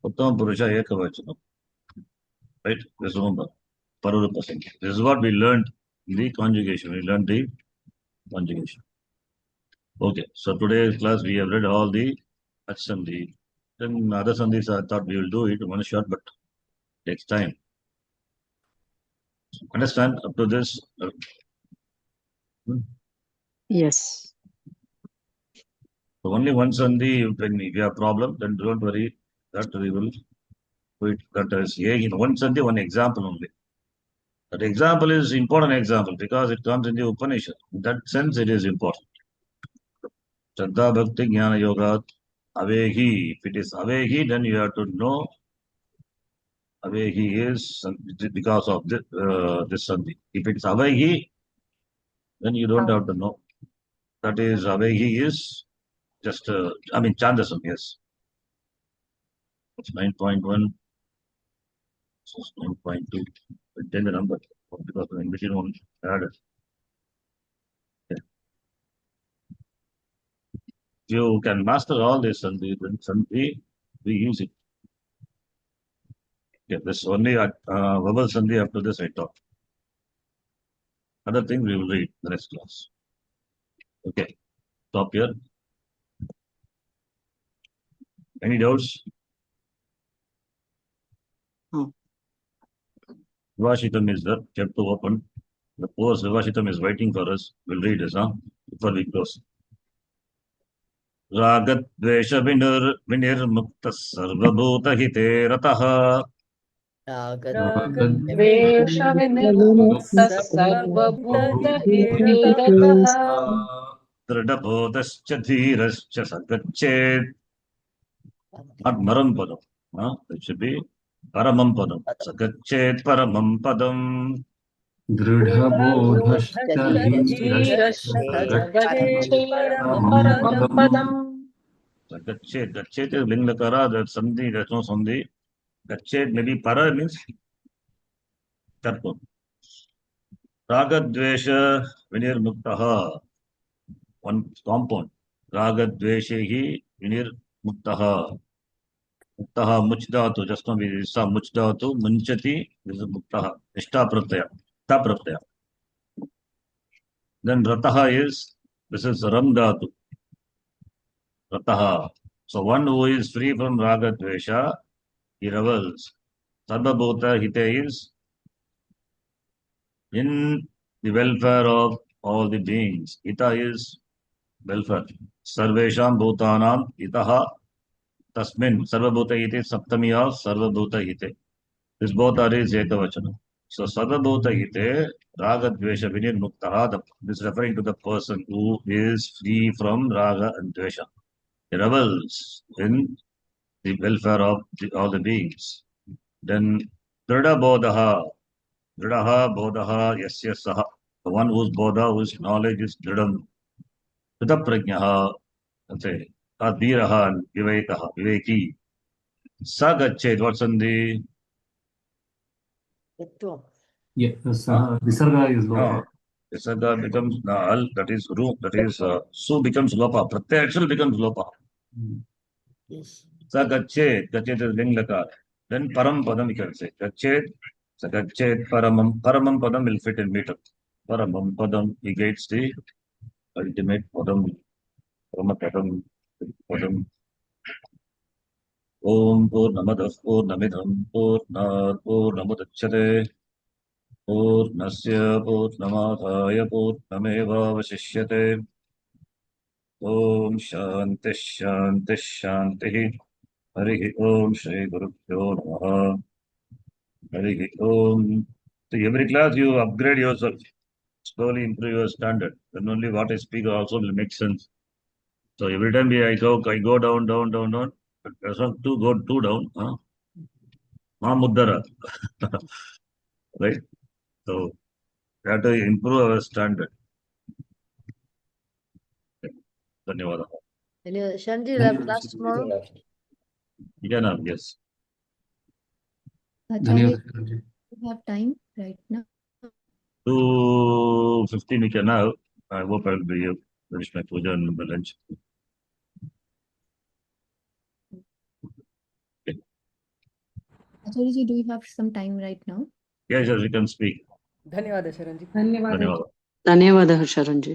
Uttama purusha ekavacham. Right? Just remember. Parurupa Sankhya. This is what we learned in the conjugation. We learned the conjugation. Okay. So today's class we have read all the H Sandhi. Then other Sandhis I thought we will do it one shot, but takes time. Understand up to this? Yes. So only one Sandhi, when if you have problem, then don't worry. That we will do it. That is in one Sandhi, one example only. That example is important example because it comes in the Upanishad. In that sense, it is important. Shraddha Bhakti Jnana Yoga Avehi. If it is Avehi, then you have to know Avehi is because of this Sandhi. If it's Avehi, then you don't have to know. That is Avehi is just, Chandasam, yes. It's 9.1. It's 9.2. Then the number because the machine won't add it. Okay. You can master all this Sandhi, then Sandhi, we use it. Yeah, this only verbal Sandhi after this I taught. Other things we will read the next class. Okay, stop here. Any doubts? Vivashitam is there, kept to open. The post Vivashitam is waiting for us. We'll read this, before we close. Ragat Dvesha Vinirmukta Sarvabhuta Hite Rataha. द्वेषविनिर्मुक्तः सर्वभूतहिते Dridabodhascha Dhirascha Sagachet. Not Maram Padam. It should be Paramam Padam. Sagachet Paramam Padam. दृढबोधश्च धीरश्च गच्छेत् परमं पदम्. Gachet is Linglakara, that Sandhi, there's no Sandhi. Gachet maybe para means Tarpam. Ragadvesha Vinir Muktaha. One compound. Ragadveshehi Vinir Muktaha. Muktaha Muchdatu. Just now we saw Muchdatu. Munchati. This is Muktaha. Ishta Pratyaya. Ta Pratyaya. Then Rataha is, this is Ramdatu. Rataha. So one who is free from Ragadvesha, he revels. Sarvabhuta Hite is in the welfare of all the beings. Hita is welfare. Sarvesham Bhutanam Hitaha Tasmin. Sarvabhuta Hite Saptami of Sarvabhuta Hite. This both are is Ekavachana. So Sarvabhuta Hite Raga Dvesha Vinir Muktaha. This is referring to the person who is free from Raga and Dvesha. He revels in the welfare of all the beings. Then Drida Bodhaha. Dridaha Bodhaha Yasya Saha. The one whose Bodha, whose knowledge is Dridam. Drida Prajnaha. Let's say Adhiraha and Vivekaha. Viveki. Sagachet. What's in the Yeah, Visarga is Lopa. Visarga becomes Al, that is Ru, that is Su becomes Lopa. Pratyay actually becomes Lopa. Yes. Sagachet. Gachet is Linglakar. Then Param Padam you can say. Gachet. Sagachet Paramam. Paramam Padam will fit in meter. Paramam Padam negates the ultimate Padam. Paramapadam. Padam. Om Purnamadah Purnamidham Purnat Purnamudachyate Purnasya Purnamadhaya Purnamevavasishyate. Om Shanti Shanti Shanti. Hari Om Shri Gurubhyo Namaha. Hari Om. So every class you upgrade yourself. Slowly improve your standard. Then only what I speak also will make sense. So every time I go down. That's not go too down. Ma muddara. Right? So we have to improve our standard. Dhanyawada. Anyway, Shanti, you have class tomorrow? You can have, yes. Acharya, Dhanyawad Sharanji. you have time right now? 2:15 we can have. I hope I'll be finish my puja and my lunch. Acharya ji, do you have some time right now? Yes, we can speak. ಧನ್ಯವಾದ ಶರಣ್ಜಿ. Dhanyawada. ಧನ್ಯವಾದ ಶರಣ್ಜಿ.